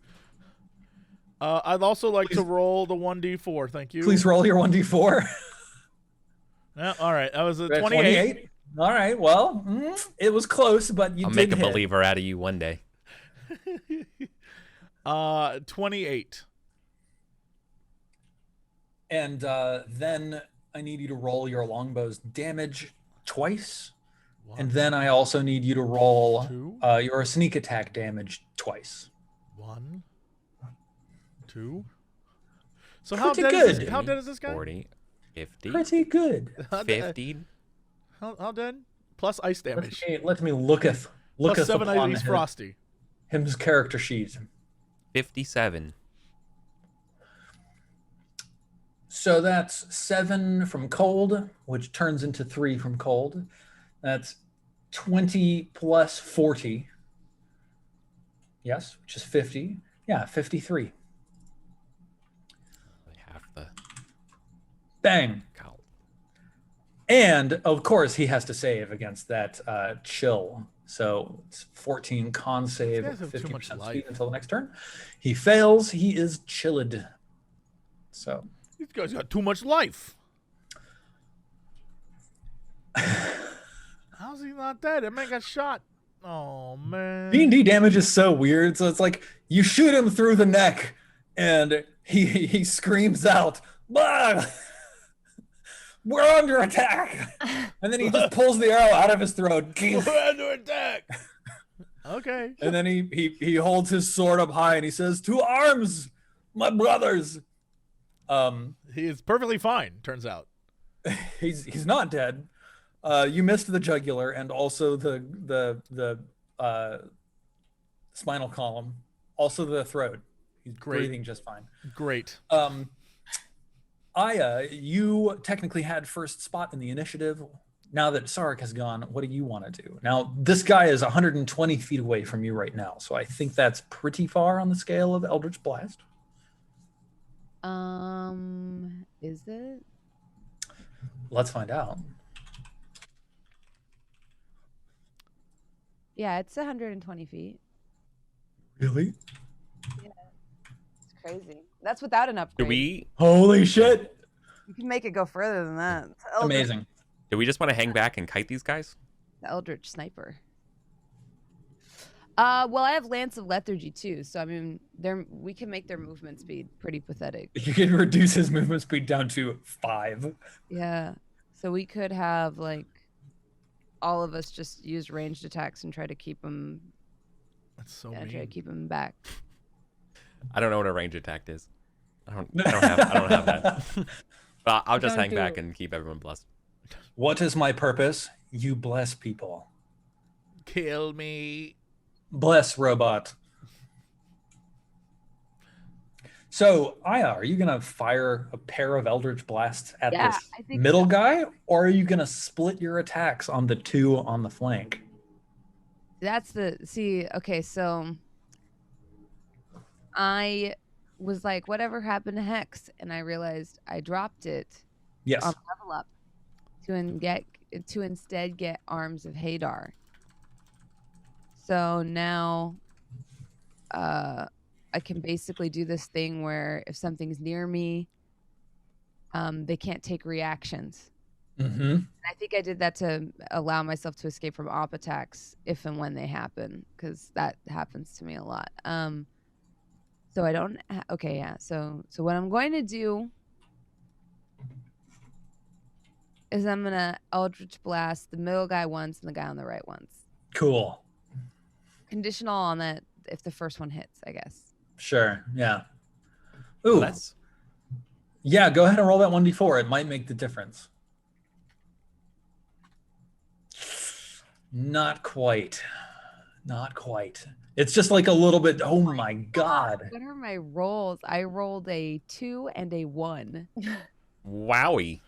I'd also like to roll the 1d4. Thank you. Please roll your 1d4. Yeah, all right. That was a 28. All right. Well, it was close, but you I'll did make a hit. believer out of you one day. 28. And then I need you to roll your longbow's damage twice. And then I also need you to roll your sneak attack damage twice. 1, 2. So how Pretty dead, good. how dead is this guy? 40, 50, Pretty good. 50. How dead? Plus ice damage. Let me look Plus upon 7 he's frosty. his character sheet. 57. So that's 7 from cold, which turns into 3 from cold. That's 20 plus 40. Yes, which is 50. Yeah, 53. Half the Bang. count. And of course, he has to save against that chill. So it's 14 con save, These guys have too much 50% life. speed until the next turn. He fails. He is chilled. So These guys got too much life. How's he not dead? That man got shot. Oh, man. D&D damage is so weird. So it's like you shoot him through the neck and he screams out, "Ah! We're under attack." And then he just pulls the arrow out of his throat. We're under attack. Okay. And then he holds his sword up high and he says, "To arms, my brothers." He is perfectly fine, turns out. He's not dead. You missed the jugular and also the spinal column, also the throat. He's breathing just fine. Great. Aya, you technically had first spot in the initiative. Now that Sarek has gone, what do you want to do? Now, this guy is 120 feet away from you right now, so I think that's pretty far on the scale of Eldritch Blast. Is it? Let's find out. Yeah, it's 120 feet. Really? It's crazy. That's without an upgrade. Holy shit! You can make it go further than that. Amazing. Do we just want to hang back and kite these guys? The Eldritch Sniper. Well, I have Lance of Lethargy too, so I mean, we can make their movement speed pretty pathetic. You can reduce his movement speed down to 5. Yeah, so we could have like all of us just use ranged attacks and try to keep them. That's so Try to mean. keep them back. I don't know what a range attack is. I don't have that. But I'll just hang back and keep everyone blessed. What is my purpose? You bless people. Kill me. Bless, robot. So, Aya, are you going to fire a pair of Eldritch Blasts at Yeah, this I think middle so. guy? Or are you going to split your attacks on the 2 on the flank? Okay, so I was like, whatever happened to Hex? And I realized I dropped it Yes. on level up to instead get Arms of Hadar. So now I can basically do this thing where if something's near me, they can't take reactions. Mm-hmm. I think I did that to allow myself to escape from op attacks if and when they happen, because that happens to me a lot. So I don't. Okay, yeah. So what I'm going to do is I'm gonna Eldritch Blast the middle guy once and the guy on the right once. Cool. Conditional on that if the first one hits, I guess. Sure. Yeah. Ooh. That's Yeah, go ahead and roll that 1d4. It might make the difference. Not quite. Not quite. It's just like a little bit. Oh my God. What are my rolls? I rolled a 2 and a 1. wowie.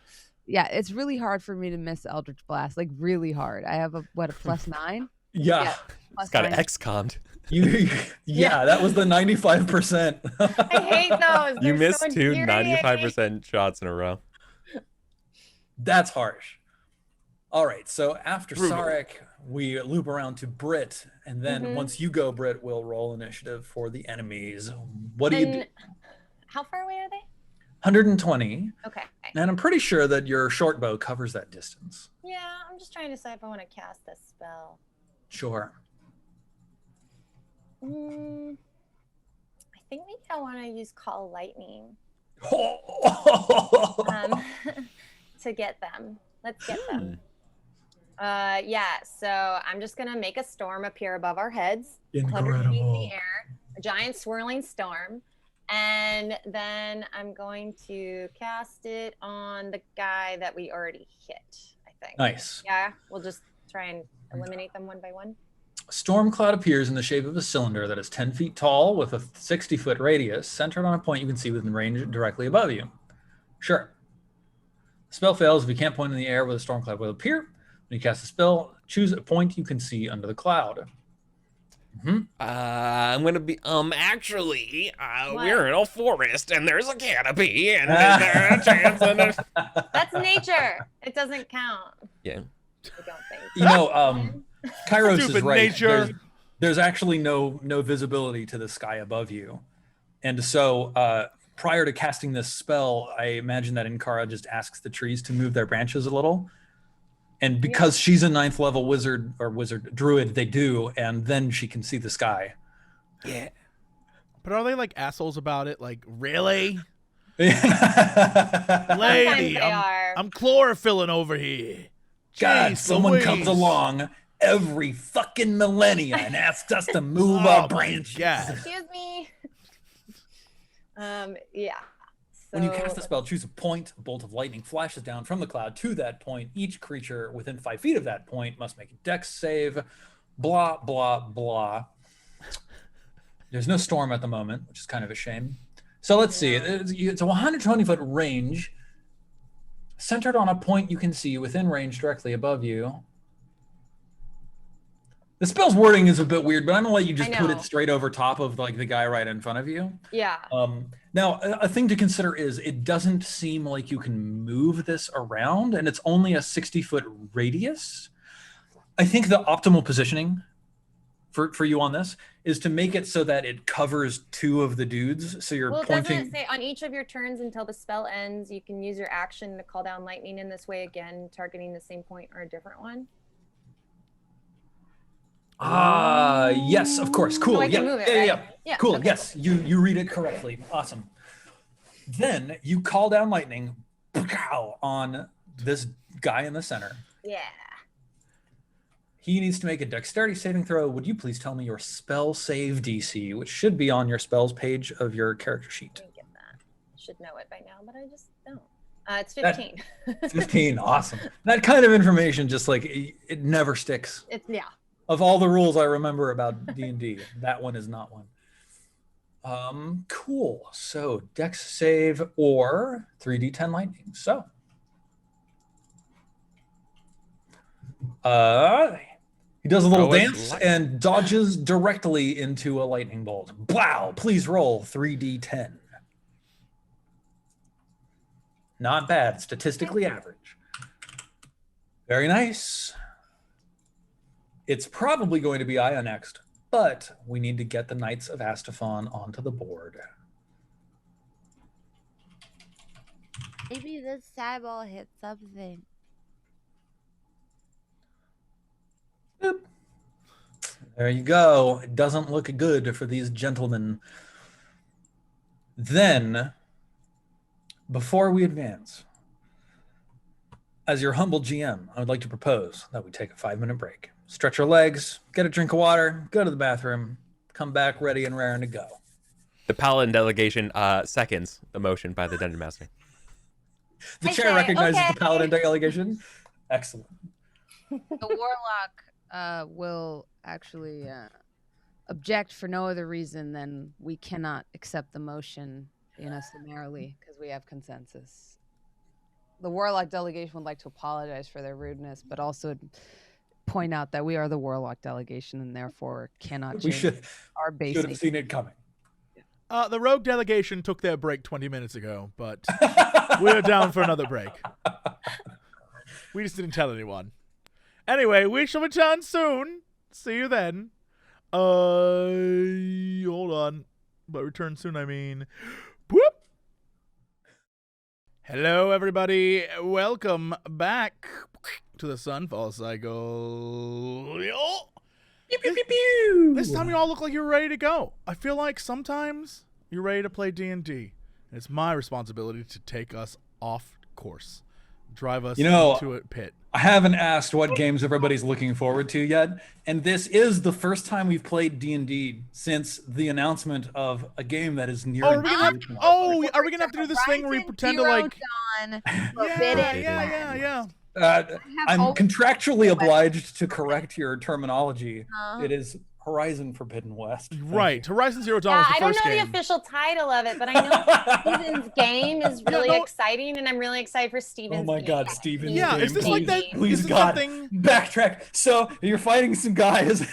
Yeah, it's really hard for me to miss Eldritch Blast. Like really hard. I have a +9. Yeah. It's got an +9. ex-conned. Yeah, that was the 95%. I hate those. You They're missed so 2 infuriating. 95% shots in a row. That's harsh. All right, so after Brutal. Sarek, we loop around to Brit, and then once you go, Brit, we'll roll initiative for the enemies. What do you do? And how far away are they? 120. Okay. And I'm pretty sure that your short bow covers that distance. Yeah, I'm just trying to decide if I want to cast this spell. Sure. I think maybe I want to use Call Lightning to get them. Let's get them. Yeah, so I'm just going to make a storm appear above our heads. 100 feet in the air. A giant swirling storm. And then I'm going to cast it on the guy that we already hit, I think. Nice. Yeah, we'll just try and eliminate them one by one. A storm cloud appears in the shape of a cylinder that is 10 feet tall with a 60-foot radius, centered on a point you can see within range directly above you. Sure. The spell fails if you can't point in the air where the storm cloud will appear. When you cast the spell, choose a point you can see under the cloud. I'm gonna be actually we're in a forest and there's a canopy and is there a chance and there's... That's nature. It doesn't count. Yeah. I don't think. You know, Kairos Stupid is right. nature. There's actually no visibility to the sky above you. And so prior to casting this spell, I imagine that Inkara just asks the trees to move their branches a little. And because she's a 9th level wizard druid, they do, and then she can see the sky. Yeah. But are they like assholes about it? Like, really? Sometimes Lady, they are. I'm chlorophyllin over here. God, Jeez someone Louise. comes along every fucking millennia and asks us to move our branches. God. Excuse me. Yeah. When you cast the spell, choose a point. A bolt of lightning flashes down from the cloud to that point. Each creature within 5 feet of that point must make a dex save. Blah, blah, blah. There's no storm at the moment, which is kind of a shame. So let's see. It's a 120-foot range centered on a point you can see within range directly above you. The spell's wording is a bit weird, but I'm gonna let you just put it straight over top of like the guy right in front of you. Yeah. Now, a thing to consider is it doesn't seem like you can move this around, and it's only a 60-foot radius. I think the optimal positioning for you on this is to make it so that it covers 2 of the dudes. So you're pointing. Doesn't it say on each of your turns until the spell ends, you can use your action to call down lightning in this way again, targeting the same point or a different one? Yes, of course. Cool. So I can move it, right? Yeah. Cool. Okay, Yes, you read it correctly. Awesome. Then you call down lightning on this guy in the center. Yeah. He needs to make a dexterity saving throw. Would you please tell me your spell save DC, which should be on your spells page of your character sheet? Let me get that. I should know it by now, but I just don't. It's 15. 15. Awesome. That kind of information just like it never sticks. Yeah. Of all the rules I remember about D&D, that one is not one. Cool. So dex save or 3d10 lightning. So he does a little dance and dodges directly into a lightning bolt. Wow, please roll 3d10. Not bad, statistically average. Very nice. It's probably going to be Aya next, but we need to get the Knights of Astafon onto the board. Maybe this time I'll hit something. Boop. There you go. It doesn't look good for these gentlemen. Then, before we advance, as your humble GM, I would like to propose that we take a 5-minute break. Stretch your legs, get a drink of water, go to the bathroom, come back ready and raring to go. The Paladin delegation seconds the motion by the Dungeon Master. The chair recognizes the Paladin delegation. Excellent. The Warlock will actually object for no other reason than we cannot accept the motion summarily because we have consensus. The Warlock delegation would like to apologize for their rudeness, but also point out that we are the Warlock delegation and therefore cannot change our base. Should have seen it coming. The Rogue delegation took their break 20 minutes ago, but we're down for another break. We just didn't tell anyone. Anyway, we shall return soon. See you then. Hold on. By return soon, I mean... Whoop! Hello, everybody. Welcome back to the Sunfall Cycle. Pew, pew, pew, pew. This time you all look like you're ready to go. I feel like sometimes you're ready to play D&D. And it's my responsibility to take us off course. Drive us into a pit. I haven't asked what games everybody's looking forward to yet, and this is the first time we've played D&D since the announcement of a game that is near. Are we gonna have to do this thing where we pretend to like? Yeah. I'm contractually obliged to correct your terminology. It is Horizon Forbidden West. Right, Horizon Zero Dawn was the I don't first know game. the official title of it, but I know Steven's game is really exciting, and I'm really excited for Steven's game. Oh my God, Steven's Yeah, game. is this like that? Please, is this God, something... backtrack. So you're fighting some guys.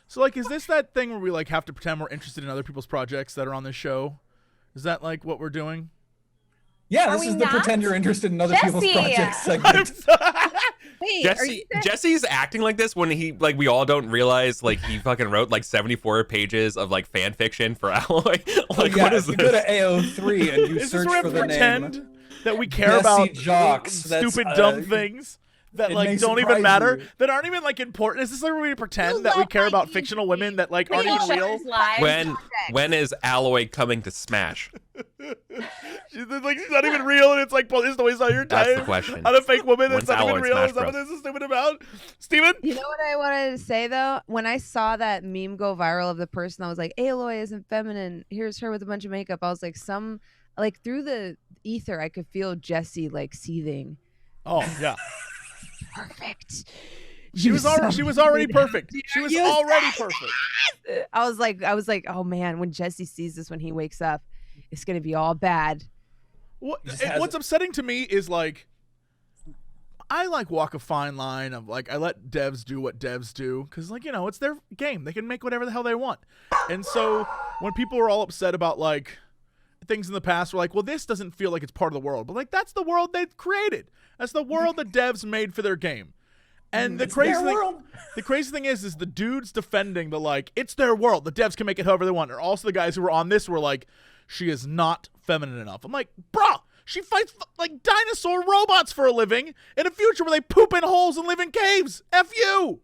So like, is this that thing where we like have to pretend we're interested in other people's projects that are on this show? Is that like what we're doing? Yeah, this is the pretend you're interested in other people's projects segment. Wait, Jesse's acting like this when we all don't realize he fucking wrote 74 pages of fan fiction for Alloy. What is this? You go to AO3 and you Is search this where for the pretend name. that we care Jesse about Jocks, stupid dumb things that don't even matter, that aren't even important? Is this where we pretend that we care about fictional women that aren't even real? When is Alloy coming to Smash? She's not even real, and it's it's the waste of your time. That's the question. On a fake woman When's that's not even Alloy real. Smash Is that what Bros? this is stupid about? Steven? You know what I wanted to say though? When I saw that meme go viral of the person, I was like, Aloy isn't feminine. Here's her with a bunch of makeup. I was like, through the ether, I could feel Jesse seething. Oh yeah. Perfect. She was already perfect. She was already perfect. I was like, oh man, when Jesse sees this when he wakes up, it's gonna be all bad. What's upsetting to me is I walk a fine line of I let devs do what devs do because it's their game. They can make whatever the hell they want. And so when people are all upset about things in the past, we're well, this doesn't feel like it's part of the world, but that's the world they've created. That's the world the devs made for their game. And the crazy thing is the dudes defending it's their world. The devs can make it however they want. Are also the guys who were on this were she is not feminine enough. I'm bruh, she fights dinosaur robots for a living in a future where they poop in holes and live in caves. F you.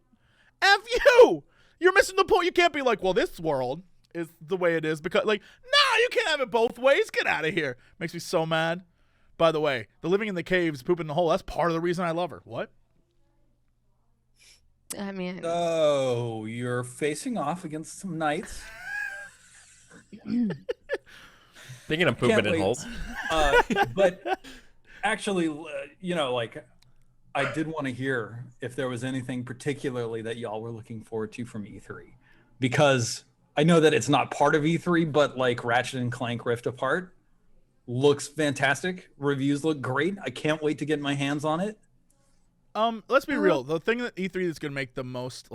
You're missing the point. You can't be well, this world is the way it is because no, you can't have it both ways. Get out of here. Makes me so mad. By the way, the living in the caves, pooping in the hole, that's part of the reason I love her. What? I mean, oh, you're facing off against some knights. Thinking of pooping in holes. But actually, I did want to hear if there was anything particularly that y'all were looking forward to from E3, because I know that it's not part of E3, but Ratchet and Clank Rift Apart looks fantastic. Reviews look great. I can't wait to get my hands on it. Let's be real. The thing that E3 that's gonna make the most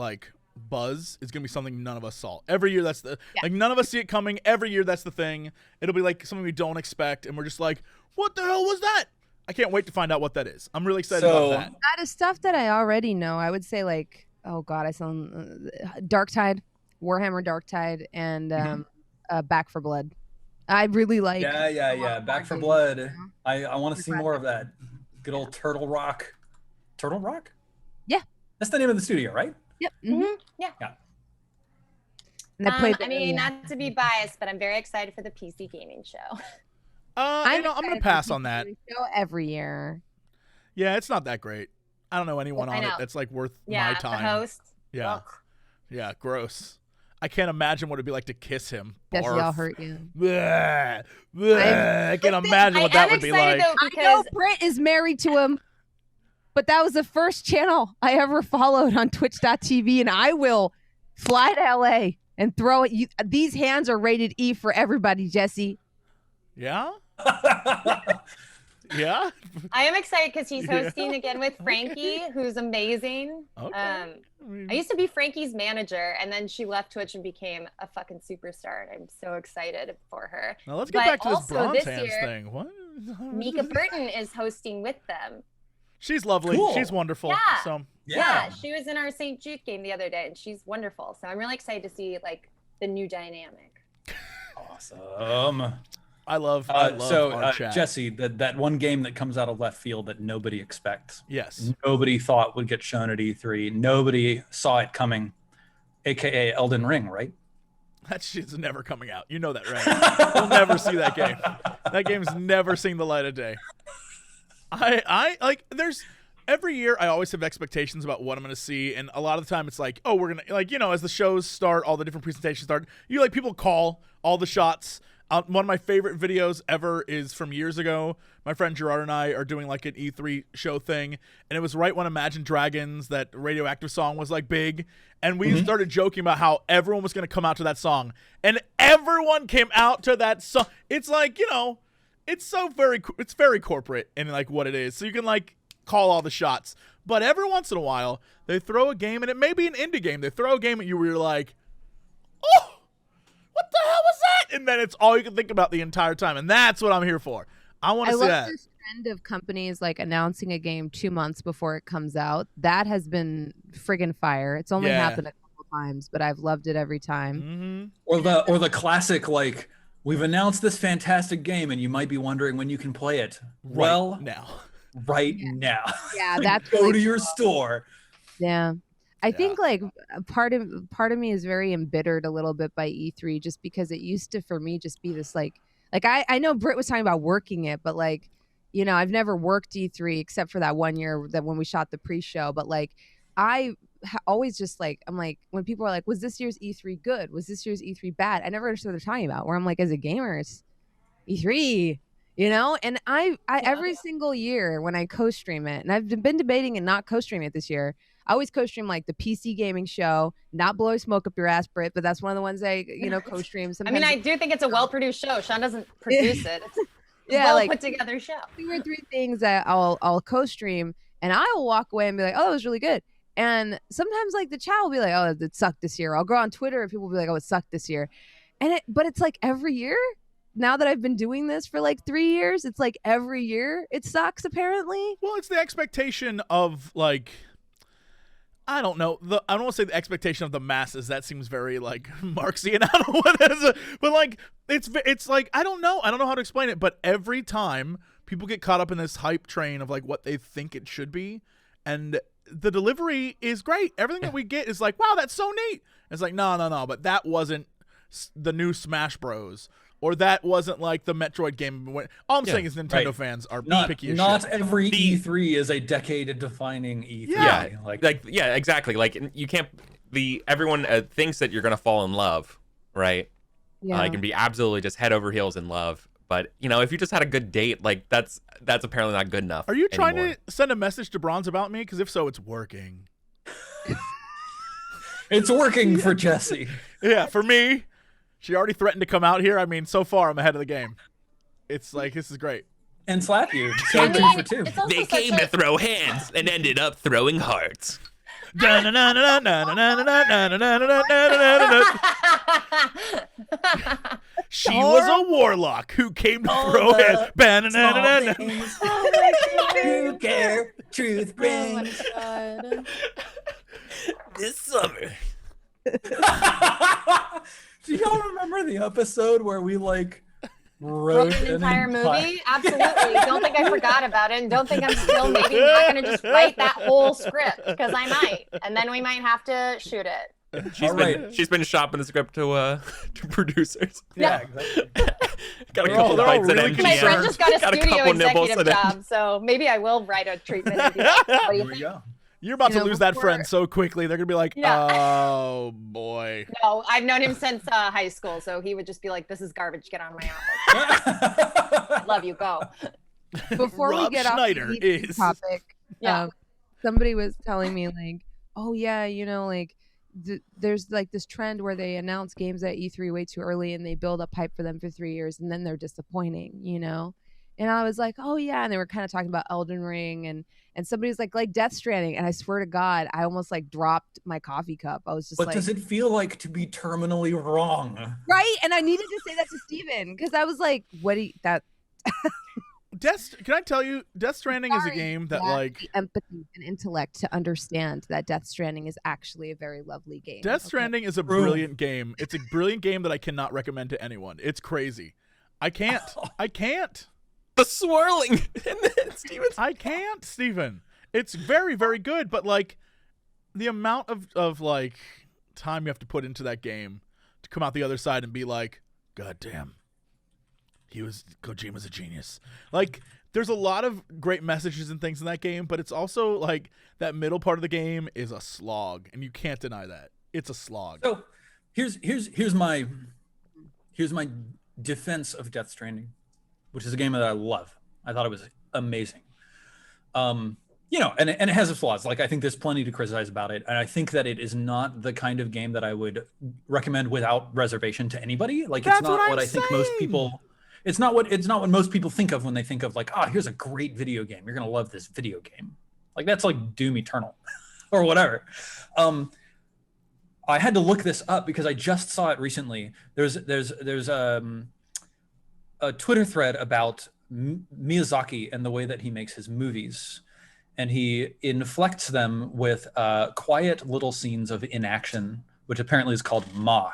buzz is gonna be something none of us saw. Every year that's the none of us see it coming. Every year that's the thing. It'll be something we don't expect, and we're just what the hell was that? I can't wait to find out what that is. I'm really excited about that. Out of stuff that I already know, I would say oh god, I saw Darktide, Warhammer Darktide, and Back for Blood. I really like. Yeah. Back for Blood. I want to see more of that. Good old Turtle Rock. Turtle Rock? Yeah. That's the name of the studio, right? Yep. Mm-hmm. Yeah. And I mean, not to be biased, but I'm very excited for the PC gaming show. I'm gonna pass on that. Show every year. Yeah, it's not that great. I don't know anyone on it that's worth my time. The host. Yeah. Ugh. Yeah, gross. I can't imagine what it'd be like to kiss him. Jesse, I'll hurt you. Bleh. I can't imagine what that would be like. Though, I know Britt is married to him, but that was the first channel I ever followed on Twitch.tv, and I will fly to LA and throw it. These hands are rated E for everybody, Jesse. Yeah? Yeah? I am excited because he's hosting again with Frankie, who's amazing. Okay. I used to be Frankie's manager, and then she left Twitch and became a fucking superstar, and I'm so excited for her. Now let's get back to this bronze hands thing. What? Mika Burton is hosting with them. She's lovely. Cool. She's wonderful. Yeah. So Yeah, she was in our St. Jude game the other day, and she's wonderful. So I'm really excited to see the new dynamic. Awesome. I love our chat. Jesse, that one game that comes out of left field that nobody expects. Yes. Nobody thought would get shown at E3. Nobody saw it coming, aka Elden Ring, right? That shit's never coming out. You know that, right? We'll never see that game. That game's never seen the light of day. I like, there's every year I always have expectations about what I'm going to see, and a lot of the time it's like, oh, we're going to, like, you know, as the shows start, all the different presentations start, you like, people call all the shots. One of my favorite videos ever is from years ago. My friend Gerard and I are doing like an E3 show thing, and it was right when Imagine Dragons, that Radioactive song, was like big, and we started joking about how everyone was going to come out to that song, and everyone came out to that song. It's like, you know, it's very corporate in like what it is, so you can like call all the shots, but every once in a while they throw a game, and it may be an indie game, they throw a game at you where you're like, oh, what the hell was that? And then it's all you can think about the entire time, and that's what I'm here for. I want to see that. I love this trend of companies like announcing a game 2 months before it comes out. That has been friggin' fire. It's only happened a couple times, but I've loved it every time. Mm-hmm. Or the classic, like, we've announced this fantastic game, and you might be wondering when you can play it. Right now. Yeah, that's go to your store. Yeah. I think like part of me is very embittered a little bit by E3, just because it used to, for me, just be this like I know Britt was talking about working it, but like, you know, I've never worked E3 except for that one year that when we shot the pre-show, but like I always just like, I'm like, when people are like, was this year's E3 good? Was this year's E3 bad? I never understood what they're talking about, where I'm like, as a gamer, it's E3, you know? And I every single year when I co-stream it, and I've been debating and not co-streaming it this year, I always co-stream like the PC gaming show, not blowing smoke up your ass, Britt, but that's one of the ones I, you know, co-stream. I mean, I do think it's a well-produced show. Sean doesn't produce it. It's a well put together show. 2 or 3 things that I'll co-stream, and I will walk away and be like, oh, that was really good. And sometimes like the chat will be like, oh, it sucked this year. I'll go on Twitter and people will be like, oh, it sucked this year. But it's like every year, now that I've been doing this for like 3 years, it's like every year it sucks apparently. Well, it's the expectation of like, I don't know. I don't want to say the expectation of the masses. That seems very like Marxian. I don't know what that is, but like it's like I don't know how to explain it. But every time people get caught up in this hype train of like what they think it should be, and the delivery is great. Everything that we get is like, wow, that's so neat. It's like no, but that wasn't the new Smash Bros. Or that wasn't like the Metroid game. All I'm saying is Nintendo fans are picky as shit. Not every E3 is a decade-defining E3. Yeah, exactly. Like you can't. Everyone thinks that you're gonna fall in love, right? Yeah. You can be absolutely just head over heels in love, but you know, if you just had a good date, like that's apparently not good enough. Are you trying to send a message to Bronze about me? Because if so, it's working. It's working for Jesse. Yeah, for me. She already threatened to come out here. I mean, so far I'm ahead of the game. It's like, this is great. And slap you. So I mean, for 2. They came to throw hands and ended up throwing hearts. She was a warlock who came to throw hands. Who care? Truth brings. Oh my God. This summer. Do y'all remember the episode where we like wrote an entire movie? Absolutely. Don't think I forgot about it, and don't think I'm still maybe not going to just write that whole script, because I might, and then we might have to shoot it. She's been shopping the script to producers. Yeah, exactly. Got a couple bites at MGM. My friend just got a studio executive job, so maybe I will write a treatment video. What do you think? You're about to lose that friend so quickly. They're going to be like, oh, boy. No, I've known him since high school, so he would just be like, this is garbage. Get out of my office. I love you. Go. Before Rob we get Schneider off the topic, somebody was telling me, like, oh, yeah, you know, like, there's like this trend where they announce games at E3 way too early and they build up hype for them for 3 years and then they're disappointing, you know? And I was like, oh, yeah. And they were kind of talking about Elden Ring and somebody was like Death Stranding. And I swear to God, I almost like dropped my coffee cup. I was just like, what does it feel like to be terminally wrong? Right. And I needed to say that to Steven because I was like, what do you, that. Can I tell you, Death Stranding is a game that like empathy and intellect to understand that Death Stranding is actually a very lovely game. Death Stranding is a brilliant game. It's a brilliant game that I cannot recommend to anyone. It's crazy. I can't. I can't. The swirling. And then Steven's. I can't, Steven. It's very, very good, but like the amount of like time you have to put into that game to come out the other side and be like, God damn, Kojima's a genius. Like, there's a lot of great messages and things in that game, but it's also like that middle part of the game is a slog, and you can't deny that. It's a slog. So here's my defense of Death Stranding, which is a game that I love. I thought it was amazing. You know, and it has its flaws. Like, I think there's plenty to criticize about it, and I think that it is not the kind of game that I would recommend without reservation to anybody. Like, That's it's not what I think most saying. people. It's not what most people think of when they think of like, oh, here's a great video game. You're gonna love this video game. Like, that's like Doom Eternal, or whatever. I had to look this up because I just saw it recently. There's a Twitter thread about Miyazaki and the way that he makes his movies. And he inflects them with quiet little scenes of inaction, which apparently is called Ma,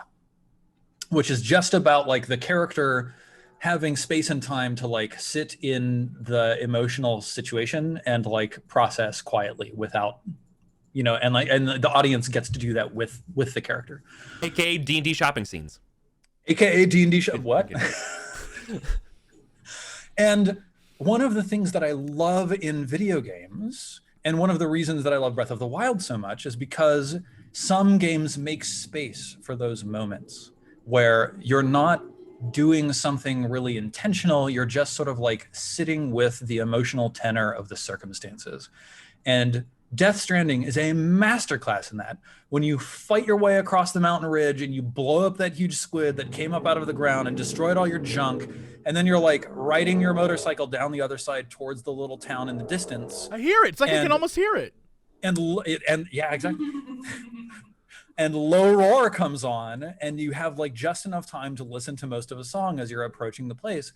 which is just about like the character having space and time to like sit in the emotional situation and like process quietly without, you know, and the audience gets to do that with the character. AKA D&D shopping scenes. AKA D&D what? And one of the things that I love in video games, and one of the reasons that I love Breath of the Wild so much, is because some games make space for those moments where you're not doing something really intentional. You're just sort of like sitting with the emotional tenor of the circumstances. And Death Stranding is a masterclass in that. When you fight your way across the mountain ridge and you blow up that huge squid that came up out of the ground and destroyed all your junk, and then you're like riding your motorcycle down the other side towards the little town in the distance. I hear it. It's like I can almost hear it. And yeah, exactly. And Low Roar comes on, and you have like just enough time to listen to most of a song as you're approaching the place.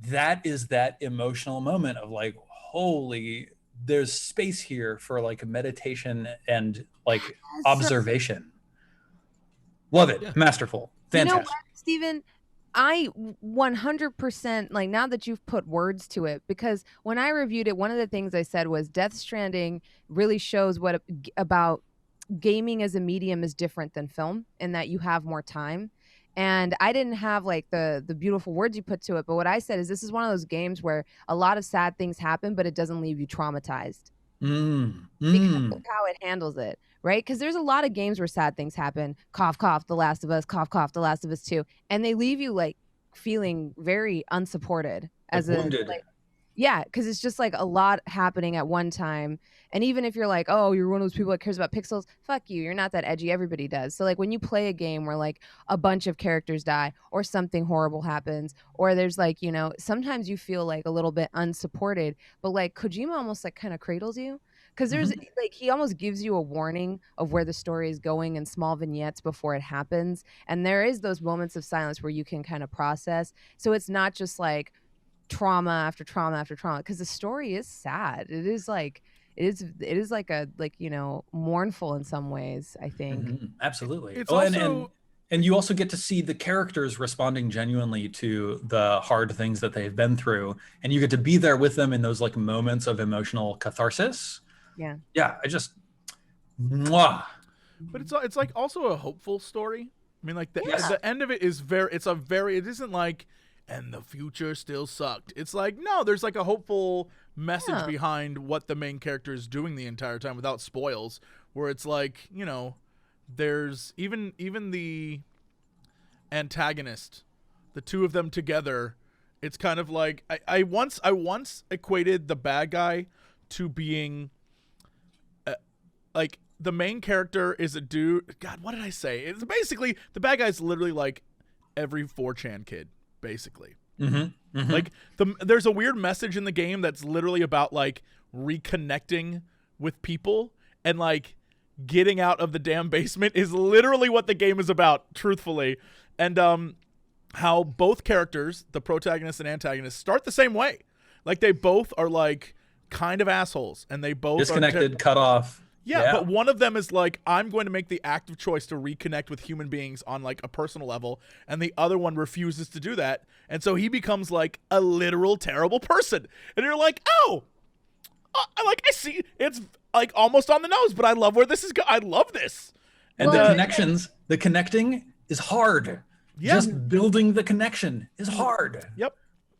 That is that emotional moment of like, holy, there's space here for like meditation and like observation. Love it. Yeah. Masterful. Fantastic. You know what, Steven? I 100% like, now that you've put words to it, because when I reviewed it, one of the things I said was Death Stranding really shows what about gaming as a medium is different than film, in that you have more time. And I didn't have like the beautiful words you put to it, but what I said is this is one of those games where a lot of sad things happen, but it doesn't leave you traumatized because of how it handles it, right? Because there's a lot of games where sad things happen. Cough, cough, The Last of Us. Cough, cough, The Last of Us 2, and they leave you like feeling very unsupported as a like, yeah, because it's just like a lot happening at one time. And even if you're like, oh, you're one of those people that cares about pixels, fuck you. You're not that edgy. Everybody does. So like when you play a game where like a bunch of characters die or something horrible happens, or there's like, you know, sometimes you feel like a little bit unsupported, but like Kojima almost like kind of cradles you. Because there's like, he almost gives you a warning of where the story is going in small vignettes before it happens. And there is those moments of silence where you can kind of process. So it's not just like trauma after trauma after trauma, because the story is sad. It is like a like, you know, mournful in some ways, I think. Absolutely. It's also... and you also get to see the characters responding genuinely to the hard things that they've been through, and you get to be there with them in those like moments of emotional catharsis. Yeah, I just mwah. But it's like also a hopeful story. I mean, like the end of it is it isn't like, and the future still sucked. It's like, no, there's like a hopeful message behind what the main character is doing the entire time without spoils, where it's like, you know, there's even the antagonist, the two of them together, it's kind of like I once equated the bad guy to being like the main character is a dude. God, what did I say? It's basically the bad guy's literally like every 4chan kid, basically. Like there's a weird message in the game that's literally about like reconnecting with people, and like getting out of the damn basement is literally what the game is about, truthfully. And how both characters, the protagonist and antagonist, start the same way. Like they both are like kind of assholes, and they both disconnected, cut off. Yeah, but one of them is like, I'm going to make the active choice to reconnect with human beings on like a personal level, and the other one refuses to do that, and so he becomes like a literal terrible person. And you're like, oh, I see it's like almost on the nose, but I love where this is going. I love this. And the connecting is hard. Yeah. Just building the connection is hard. Yep.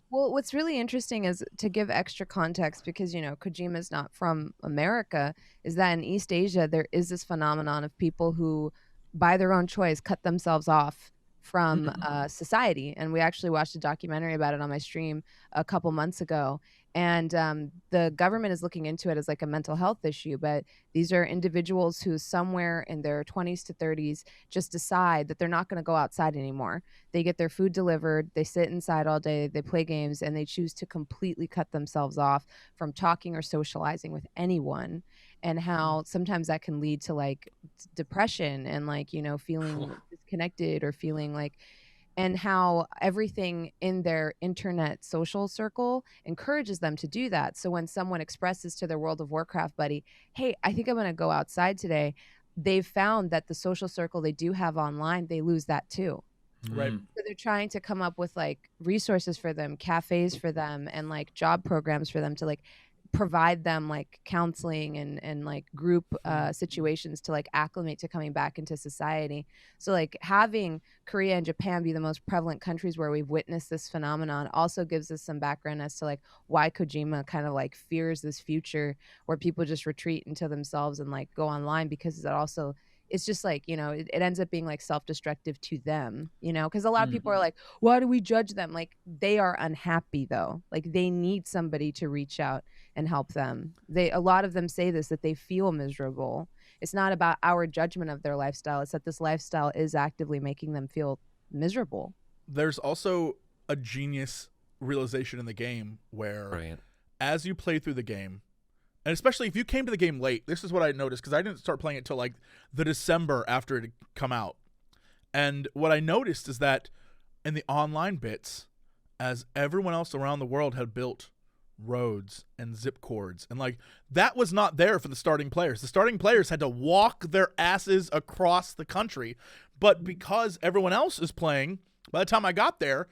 Well, what's really interesting is to give extra context, because, you know, Kojima's not from America, is that in East Asia, there is this phenomenon of people who, by their own choice, cut themselves off from society. And we actually watched a documentary about it on my stream a couple months ago. And the government is looking into it as like a mental health issue. But these are individuals who somewhere in their 20s to 30s just decide that they're not going to go outside anymore. They get their food delivered, they sit inside all day, they play games, and they choose to completely cut themselves off from talking or socializing with anyone. And how sometimes that can lead to like depression and like, you know, feeling disconnected or feeling like, and how everything in their internet social circle encourages them to do that. So when someone expresses to their World of Warcraft buddy, hey, I think I'm going to go outside today, they've found that the social circle they do have online, they lose that too. Right. So they're trying to come up with like resources for them, cafes for them, and like job programs for them to like provide them like counseling and like group situations to like acclimate to coming back into society. So like having Korea and Japan be the most prevalent countries where we've witnessed this phenomenon also gives us some background as to like why Kojima kind of like fears this future where people just retreat into themselves and like go online, because it also, it's just like, you know, it ends up being like self-destructive to them, you know, because a lot of people are like, why do we judge them? Like they are unhappy though. Like they need somebody to reach out and help them. A lot of them say this, that they feel miserable. It's not about our judgment of their lifestyle. It's that this lifestyle is actively making them feel miserable. There's also a genius realization in the game where as you play through the game, and especially if you came to the game late, this is what I noticed, because I didn't start playing it till like the December after it had come out. And what I noticed is that in the online bits, as everyone else around the world had built roads and zip cords, and like that was not there for the starting players. The starting players had to walk their asses across the country. But because everyone else is playing, by the time I got there,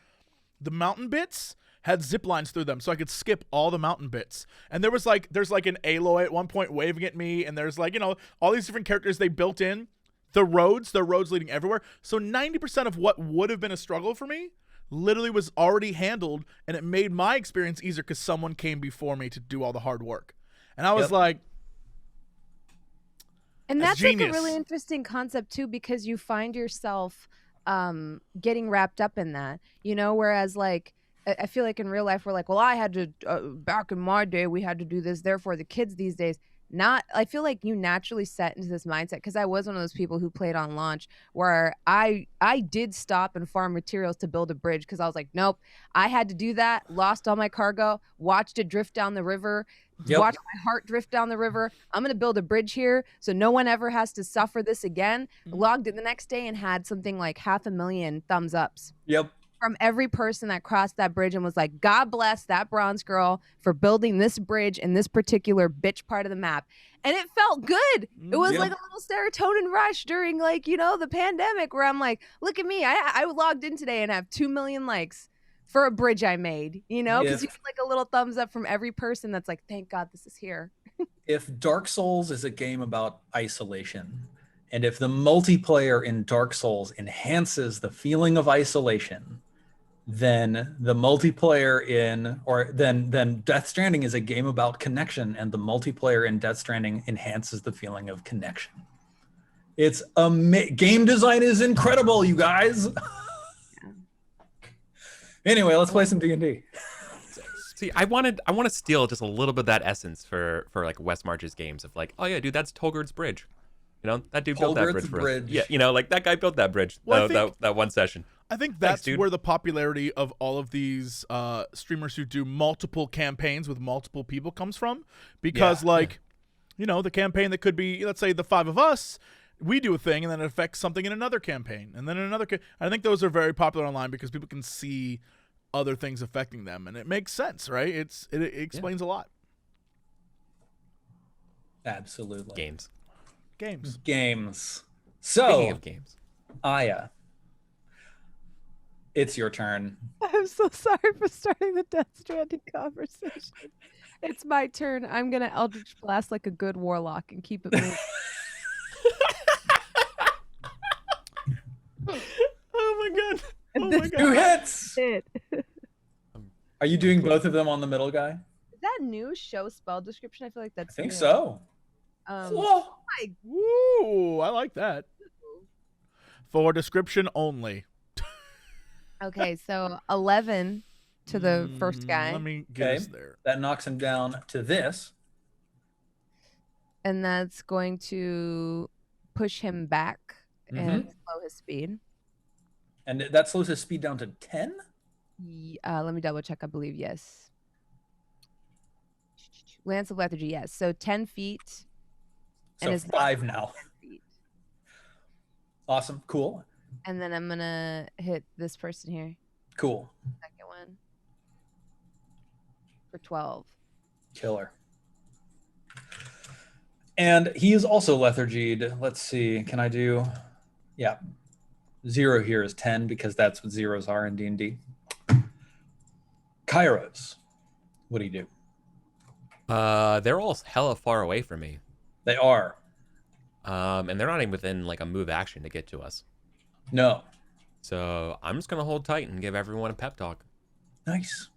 the mountain bits had zip lines through them, so I could skip all the mountain bits. And there's like an Aloy at one point waving at me, and there's like, you know, all these different characters they built in. The roads leading everywhere. So 90% of what would have been a struggle for me literally was already handled, and it made my experience easier because someone came before me to do all the hard work. And I was like, and that's genius. like a really interesting concept too, because you find yourself getting wrapped up in that, you know, whereas like I feel like in real life we're like, well, I had to back in my day we had to do this, therefore the kids these days not. I feel like you naturally set into this mindset, because I was one of those people who played on launch where I did stop and farm materials to build a bridge, because I was like, nope, I had to do that, lost all my cargo, watched it drift down the river, watched my heart drift down the river. I'm going to build a bridge here so no one ever has to suffer this again. Logged it the next day and had something like 500,000 thumbs ups. From every person that crossed that bridge and was like, God bless that bronze girl for building this bridge in this particular bitch part of the map. And it felt good. It was like a little serotonin rush during like, you know, the pandemic, where I'm like, look at me. I logged in today and have 2 million likes for a bridge I made, you know, because you get like a little thumbs up from every person that's like, thank God this is here. If Dark Souls is a game about isolation, and if the multiplayer in Dark Souls enhances the feeling of isolation, then the multiplayer then Death Stranding is a game about connection, and the multiplayer in Death Stranding enhances the feeling of connection. It's game design is incredible, you guys. Anyway, let's play some D&D. See, I want to steal just a little bit of that essence for like West March's games of like, oh yeah, dude, that's Tolgurd's bridge. You know, that dude built that bridge for us. Yeah, you know, like that guy built that bridge. That one session. I think that's where the popularity of all of these streamers who do multiple campaigns with multiple people comes from. Because, you know, the campaign that could be, let's say, the 5 of us, we do a thing, and then it affects something in another campaign. And then in another I think those are very popular online because people can see other things affecting them. And it makes sense, right? It explains a lot. Absolutely. Games. Games. So, Speaking of games, Aya, it's your turn. I'm so sorry for starting the Death Stranding conversation. It's my turn. I'm gonna Eldritch Blast like a good warlock and keep it moving. Oh my god. Oh my god. 2 hits. It. Are you doing both of them on the middle guy? Is that new? Show spell description. I feel like I that's. think new. so. Oh my. Woo, I like that. For description only. Okay, so 11 to the first guy, Let me get us there. That knocks him down to this. and that's going to push him back and slow his speed. And that slows his speed down to 10? Let me double check. I believe yes. Lance of Lethargy, yes. So 10 feet. So his 5 now. 10 feet. Awesome. Cool. And then I'm gonna hit this person here. Cool. Second one. For 12. Killer. And he is also lethargied. Let's see. Can I do... Yeah. 0 here is 10 because that's what zeros are in D&D. Kairos. What do you do? they're all hella far away from me. They are. And they're not even within like a move action to get to us. No. So I'm just gonna hold tight and give everyone a pep talk. Nice.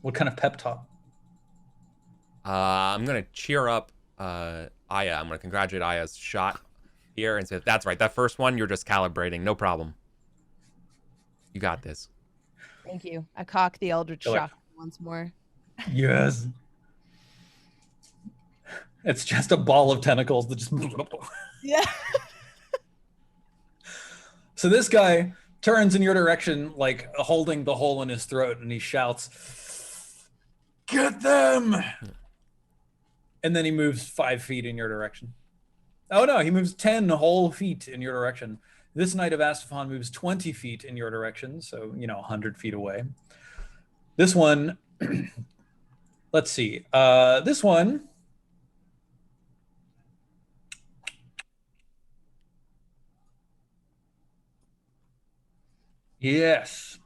What kind of pep talk? I'm gonna cheer up Aya. I'm gonna congratulate Aya's shot here and say, "That's right. That first one, you're just calibrating. No problem. You got this." Thank you. I cock the Eldritch Killer. Shock once more. Yes. It's just a ball of tentacles that just... Yeah. So this guy turns in your direction, like holding the hole in his throat, and he shouts, "Get them!" And then he moves 5 feet in your direction. Oh no, he moves 10 whole feet in your direction. This Knight of Astafon moves 20 feet in your direction, so, 100 feet away. This one, let's see. This one... Yes.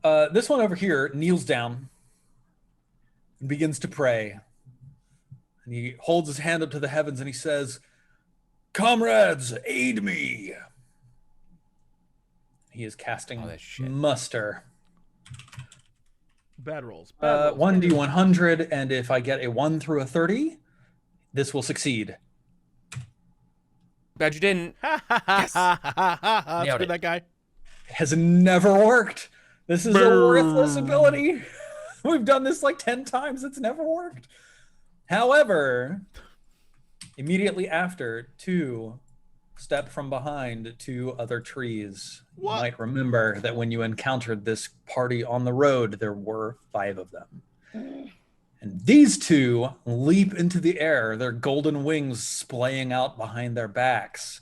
This one over here kneels down and begins to pray. And he holds his hand up to the heavens and he says, "Comrades, aid me." He is casting Oh, that shit. muster. Bad rolls. 1d100, and if I get a 1 through a 30, this will succeed. Glad you didn't. Yes. Nailed Screw it. that guy. Has never worked. This is a worthless ability. We've done this like 10 times. It's never worked. However, immediately after, 2 step from behind 2 other trees. What? You might remember that when you encountered this party on the road, there were 5 of them. And these 2 leap into the air, their golden wings splaying out behind their backs.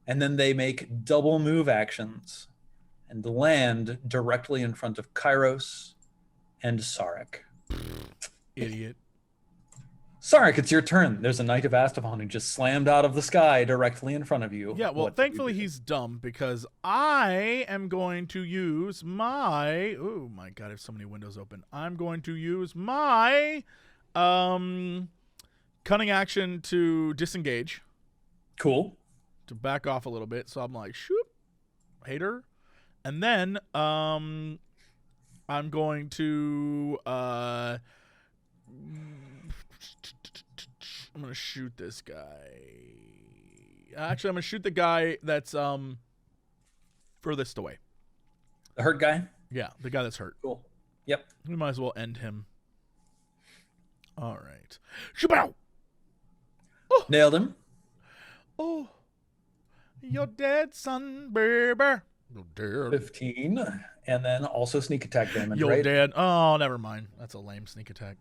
And then they make double move actions and land directly in front of Kairos and Sarek. Idiot. Sarek, it's your turn. There's a Knight of Astafon who just slammed out of the sky directly in front of you. Yeah, well, What do you thankfully do? he's dumb because I am going to use my... Oh, my God, I have so many windows open. I'm going to use my cunning action to disengage, Cool. to back off a little bit. So I'm like, shoop, hater. And then I'm going to... I'm going to shoot this guy. Actually, I'm going to shoot the guy that's furthest away. The hurt guy? Yeah, the guy that's hurt. Cool. Yep. We might as well end him. All right. Shabow! Nailed him. Oh, you're dead, son, baby. You're dead. 15. And then also sneak attack damage, You're right? dead. Oh, never mind. That's a lame sneak attack.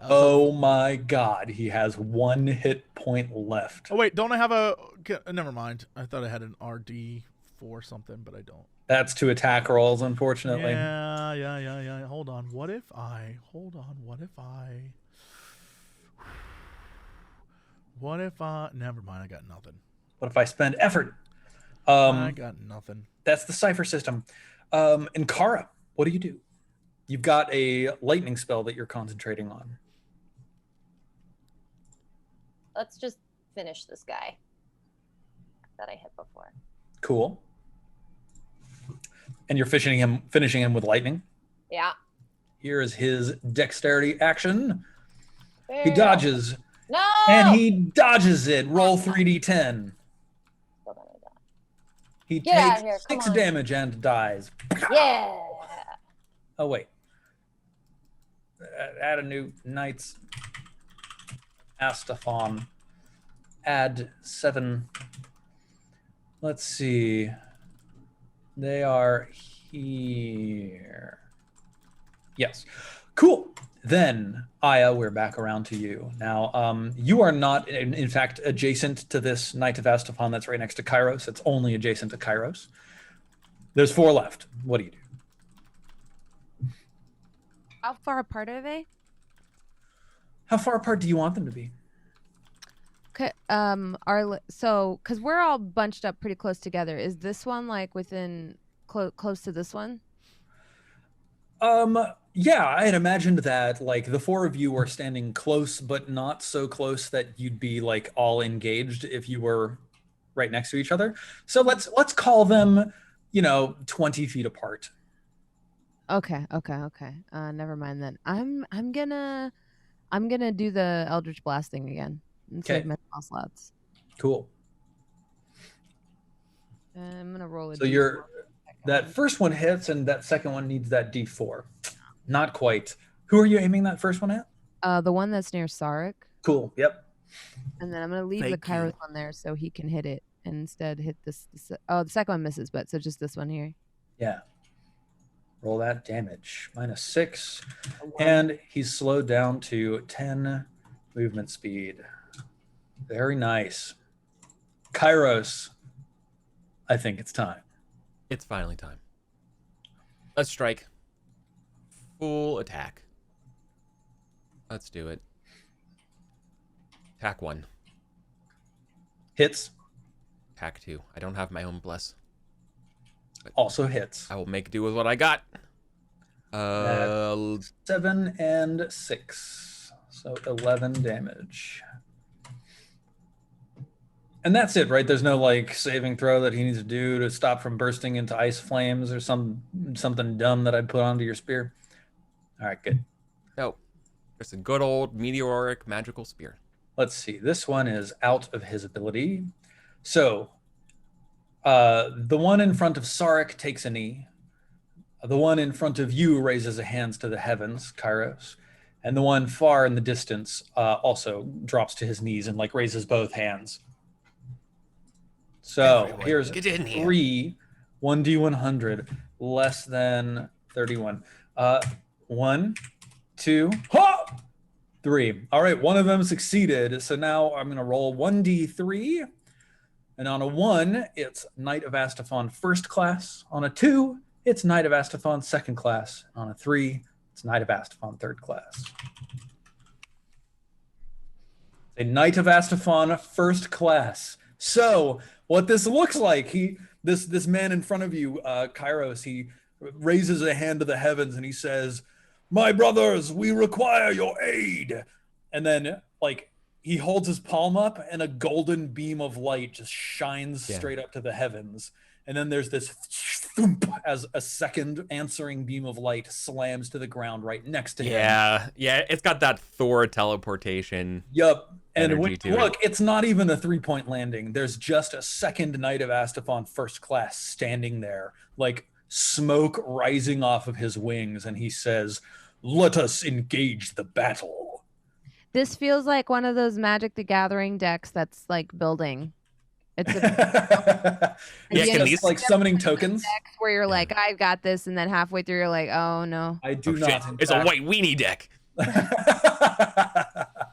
Oh my god, he has 1 hit point left. Oh, wait, don't I have a... Never mind. I thought I had an RD4 something, but I don't. That's 2 attack rolls, unfortunately. Yeah. Hold on. What if I... What if never mind, I got nothing. What if I spend effort? I got nothing. That's the cipher system. And Kara, what do you do? You've got a lightning spell that you're concentrating on. Let's just finish this guy that I hit before. Cool. And you're finishing him with lightning? Yeah. Here is his dexterity action. There. He dodges. No! And he dodges it. Roll 3d10. He Get out takes of here. 6 Come on. damage and dies. Yeah. Oh, wait. Add a new Knights Astathon. Add 7. Let's see. They are here. Yes. Cool. Then, Aya, we're back around to you. Now, you are not, in fact, adjacent to this Knight of Astathon that's right next to Kairos. It's only adjacent to Kairos. There's 4 left. What do you do? How far apart are they? How far apart do you want them to be? Because we're all bunched up pretty close together. Is this one like within close to this one? Yeah, I had imagined that like the 4 of you were standing close, but not so close that you'd be like all engaged if you were right next to each other. So let's call them, 20 feet apart. Okay. Never mind then. I'm gonna do the Eldritch Blasting again and save my spell slots. Cool. I'm gonna roll it. So that first one hits, and that second one needs that D4. Not quite. Who are you aiming that first one at? The one that's near Sarek. Cool. Yep. And then I'm gonna leave the Kairos one there so he can hit it and instead hit this. Oh, the second one misses, but so just this one here. Yeah. Roll that damage. -6. And he's slowed down to 10 movement speed. Very nice. Kairos, I think it's time. It's finally time. Let's strike. Full attack. Let's do it. Attack 1. Hits. Attack 2. I don't have my own bless. Also hits. I will make do with what I got. 7 and 6. So 11 damage. And that's it, right? There's no like saving throw that he needs to do to stop from bursting into ice flames or something dumb that I put onto your spear. All right, good. No. Just a good old meteoric magical spear. Let's see. This one is out of his ability. So the one in front of Sarek takes a knee. The one in front of you raises a hands to the heavens, Kairos. And the one far in the distance also drops to his knees and like raises both hands. So Everyone, here's get in here. 3 1d100 less than 31. 1, 2, 3. All right, one of them succeeded. So now I'm going to roll 1d3. And on a 1, it's Knight of Astathon first class. On a 2, it's Knight of Astathon second class. On a 3, it's Knight of Astathon third class. A Knight of Astathon first class. So what this looks like, this man in front of you, Kairos, he raises a hand to the heavens and he says, "My brothers, we require your aid." And then like he holds his palm up and a golden beam of light just shines straight up to the heavens. And then there's this thump as a second answering beam of light slams to the ground right next to him. Yeah, it's got that Thor teleportation. Yup. And look, it's not even a 3-point landing. There's just a second Knight of Astathon first class standing there, like smoke rising off of his wings. And he says, "Let us engage the battle." This feels like one of those Magic the Gathering decks that's like building. It's just like summoning tokens decks where you're like, "I've got this," and then halfway through you're like, "Oh no, I do not." It's a white weenie deck.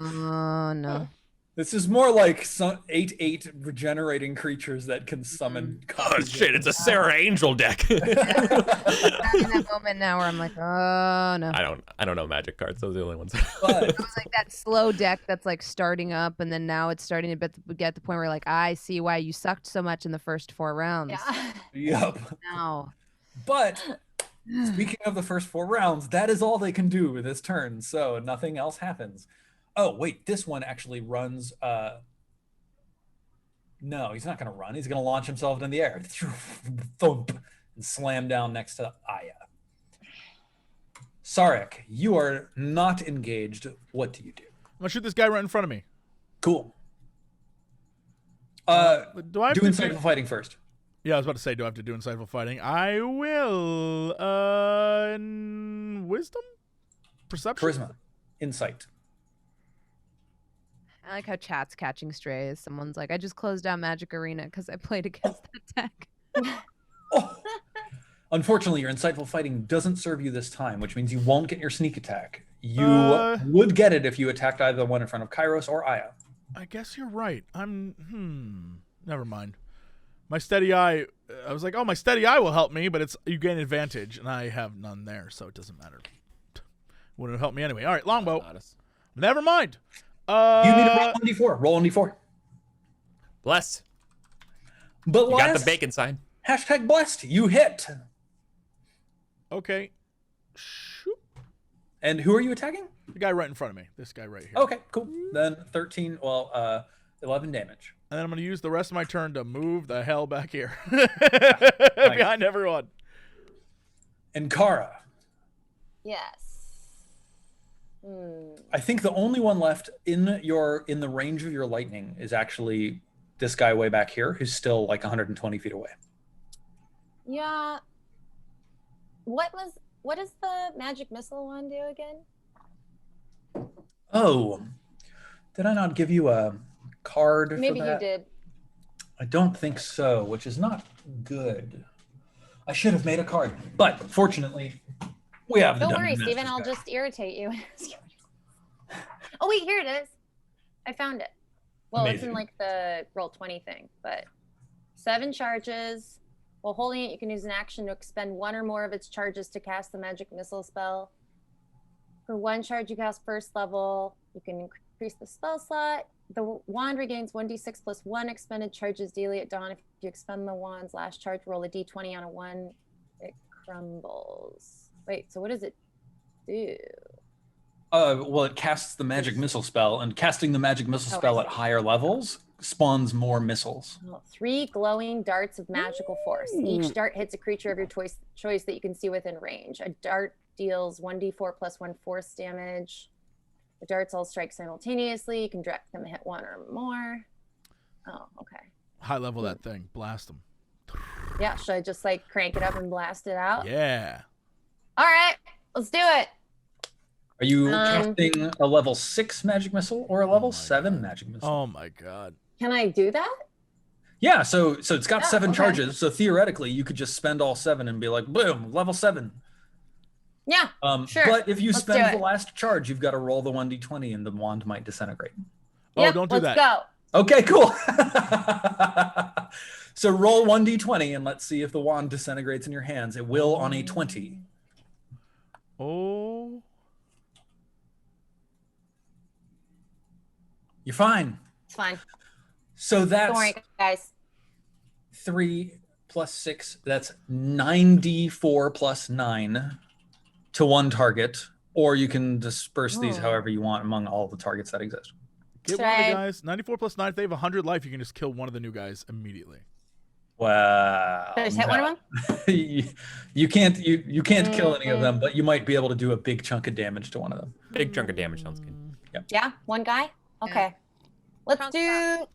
Oh no. This is more like some 8/8 regenerating creatures that can summon. Oh shit! It's a Sarah Angel deck. I'm in that moment now where I'm like, oh no. I don't know Magic cards. Those are the only ones. But It was like that slow deck that's like starting up, and then now it's starting to get the point where like I see why you sucked so much in the first 4 rounds. Yeah. yep. Now. But speaking of the first 4 rounds, that is all they can do this turn. So nothing else happens. Oh wait, this one actually runs. No, he's not going to run. He's going to launch himself in the air, thump, and slam down next to Aya. Sarek, you are not engaged. What do you do? I'm gonna shoot this guy right in front of me. Cool. Do I have Do to insightful fighting first. Yeah, I was about to say, do I have to do insightful fighting? I will. Wisdom? Perception? Charisma. Insight. I like how chat's catching strays. Someone's like, I just closed down Magic Arena because I played against that deck. Oh. Unfortunately, your insightful fighting doesn't serve you this time, which means you won't get your sneak attack. You would get it if you attacked either the one in front of Kairos or Aya. I guess you're right. Never mind. My steady eye, I was like, oh, my steady eye will help me, but you gain advantage, and I have none there, so it doesn't matter. Wouldn't have helped me anyway. All right, longbow. Never mind. You need to roll 1d4. Roll 1d4. Blessed. But You got the bacon sign. Hashtag blessed. You hit. Okay. Shoot. And who are you attacking? The guy right in front of me. This guy right here. Okay, cool. Then 13, 11 damage. And then I'm going to use the rest of my turn to move the hell back here. Nice. Behind everyone. And Kara. Yes. I think the only one left in the range of your lightning is actually this guy way back here, who's still like 120 feet away. Yeah. What does the magic missile one do again? Oh, did I not give you a card? Maybe for you that? did. I don't think so, which is not good. I should have made a card, but fortunately, we have the Don't Dungeon worry, Master's Steven. I'll guide. just irritate you. Oh wait, here it is. I found it. Well, it's in Amazing. like the Roll20 thing, but 7 charges. While holding it, you can use an action to expend 1 or more of its charges to cast the magic missile spell. For 1 charge you cast first level, you can increase the spell slot. The wand regains 1d6 plus 1 expended charges daily at dawn. If you expend the wand's last charge, roll a d20 on a 1. It crumbles. Wait, so what does it do? Well, it casts the magic missile spell, and casting the magic missile Oh, I spell see. at higher levels spawns more missiles. 3 glowing darts of magical force. Each dart hits a creature of your choice that you can see within range. A dart deals 1d4 plus 1 force damage. The darts all strike simultaneously. You can direct them to hit 1 or more. Oh, okay. High level that thing. Blast them. Yeah, should I just like crank it up and blast it out? Yeah. All right, let's do it. Are you casting a level 6 magic missile or a level 7 magic missile? Oh my god. Can I do that? Yeah, so it's got Oh, 7 okay. charges, so theoretically you could just spend all 7 and be like, boom, level 7. Yeah, sure. But if you Let's do spend the it. last charge, you've got to roll the 1d20 and the wand might disintegrate. Oh, Yep, don't do let's that. go. Okay, cool. So roll 1d20 and let's see if the wand disintegrates in your hands. It will on a 20. Oh. You're fine. It's fine. So that's Don't worry, guys. 3 plus 6. That's 9d4 plus 9 to one target. Or you can disperse these however you want among all the targets that exist. Get Should one of the I- guys. 94 plus 9. If they have 100 life, you can just kill one of the new guys immediately. Wow. Did I just hit one of them? you can't kill any of them, but you might be able to do a big chunk of damage to one of them. Big chunk of damage sounds good. Yeah, one guy? Okay. Let's Sounds do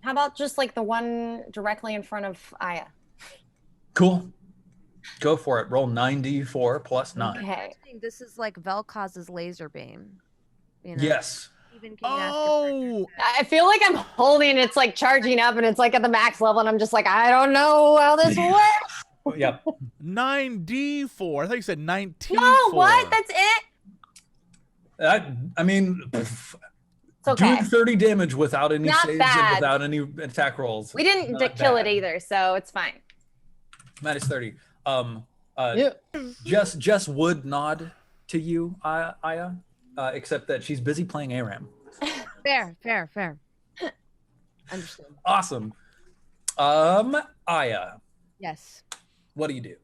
how about just like the one directly in front of Aya? Cool. Go for it. Roll 9d4 plus 9. Okay. Imagining this is like Vel'Koz's laser beam. You know? Yes. Even can you ask your Oh. I feel like I'm holding it's like charging up and it's like at the max level and I'm just like, I don't know how this works. Yep. 9d4. I thought you said 19. No, what? That's it? I mean, pff, It's okay. Doing 30 damage without any Not saves bad. and without any attack rolls. We didn't Not kill bad. it either, so it's fine. Minus 30. Yeah. Jess would nod to you, Aya, except that she's busy playing ARAM. Fair. Understood. Awesome. Aya, Yes. what do you do?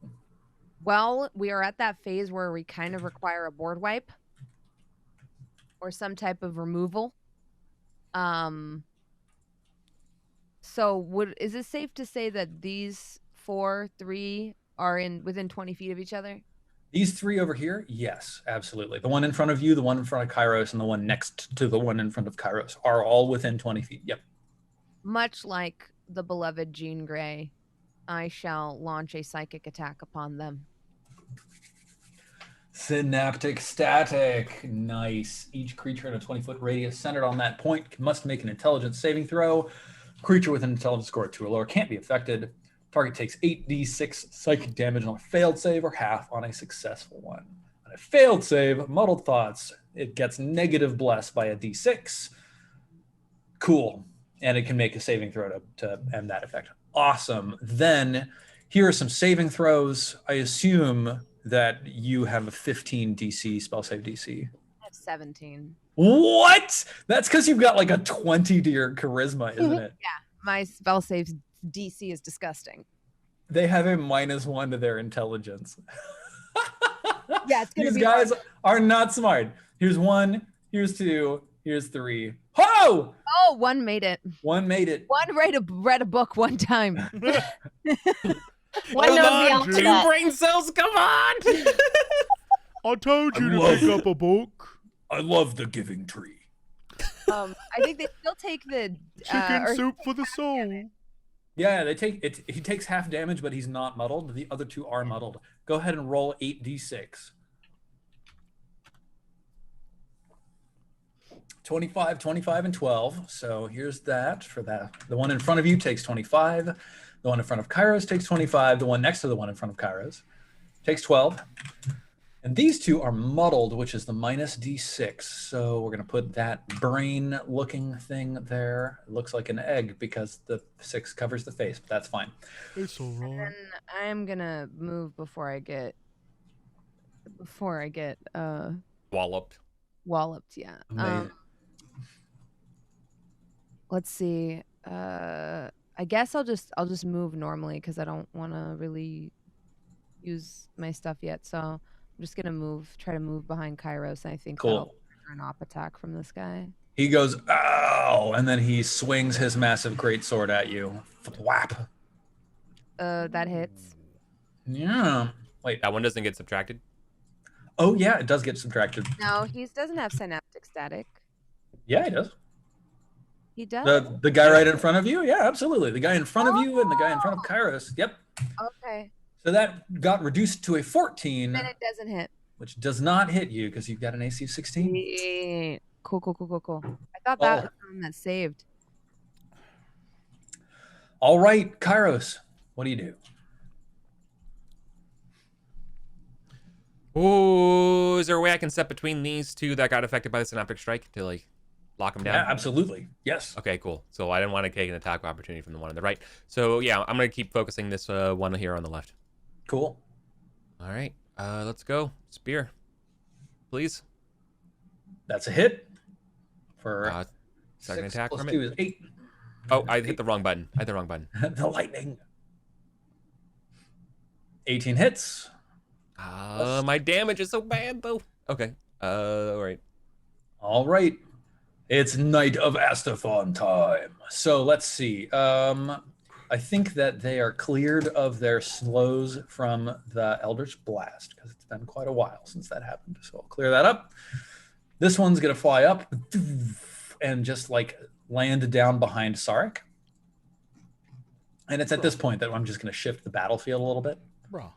Well, we are at that phase where we kind of require a board wipe or some type of removal. So is it safe to say that these three are within 20 feet of each other? These three over here, yes, absolutely. The one in front of you, the one in front of Kairos, and the one next to the one in front of Kairos are all within 20 feet. Yep. Much like the beloved Jean Grey, I shall launch a psychic attack upon them. Synaptic static. Nice. Each creature in a 20-foot radius centered on that point must make an intelligence saving throw. Creature with an intelligence score of 2 or lower can't be affected. Target takes 8d6 psychic damage on a failed save or half on a successful one. On a failed save, Muddled Thoughts, it gets negative blessed by a d6. Cool. And it can make a saving throw to end that effect. Awesome. Then here are some saving throws. I assume that you have a 15 DC, spell save DC. I have 17. What? That's because you've got like a 20 to your charisma, isn't it? My spell save DC is disgusting. They have a -1 to their intelligence. Yeah, it's gonna These be guys hard. are not smart. Here's 1, here's 2, here's 3. Ho! Oh, one made it. One made it. One read a book one time. One Hold knows on, the Drew. Two alphabet. brain cells, come on! I told you I to love pick it. up a book. I love the giving tree. I think they still take the Chicken or- soup for the soul. Yeah, they take it. He takes half damage, but he's not muddled. The other two are muddled. Go ahead and roll 8d6. 25, 25, and 12. So here's that for that. The one in front of you takes 25. The one in front of Kairos takes 25. The one next to the one in front of Kairos takes 12. And these two are muddled, which is the -d6. So we're going to put that brain-looking thing there. It looks like an egg because the 6 covers the face, but that's fine. It's all right. And I am gonna move before I get Walloped. walloped. Yeah. Amazing. Let's see. I guess I'll just move normally because I don't want to really use my stuff yet. So I'm just gonna try to move behind Kairos. And I think that'll Cool. trigger an op attack from this guy. He goes, ow, and then he swings his massive greatsword at you. Whap. That hits. Yeah. Wait. That one doesn't get subtracted. Oh, yeah, it does get subtracted. No, he doesn't have synaptic static. Yeah, he does. He does. The guy right in front of you? Yeah, absolutely. The guy in front of you and the guy in front of Kairos. Yep. Okay. So that got reduced to a 14, Then it doesn't hit. which does not hit you because you've got an AC of 16. Yeah. Cool. I thought that was the one that saved. All right, Kairos, what do you do? Oh, is there a way I can step between these two that got affected by the synaptic strike to like lock them down? Yeah, absolutely. Yes. Okay, cool. So I didn't want to take an attack opportunity from the one on the right. So yeah, I'm gonna keep focusing this one here on the left. Cool. All right, let's go. Spear, please. That's a hit for Second 6 attack plus from 2 it. is 8. Oh, I hit the wrong button. The lightning. 18 hits. My damage is so bad though. Okay. All right. All right. It's Night of Astafon time. So let's see. I think that they are cleared of their slows from the Eldritch Blast because it's been quite a while since that happened. So I'll clear that up. This one's going to fly up and just like land down behind Sarek. And it's at this point that I'm just going to shift the battlefield a little bit. Bro.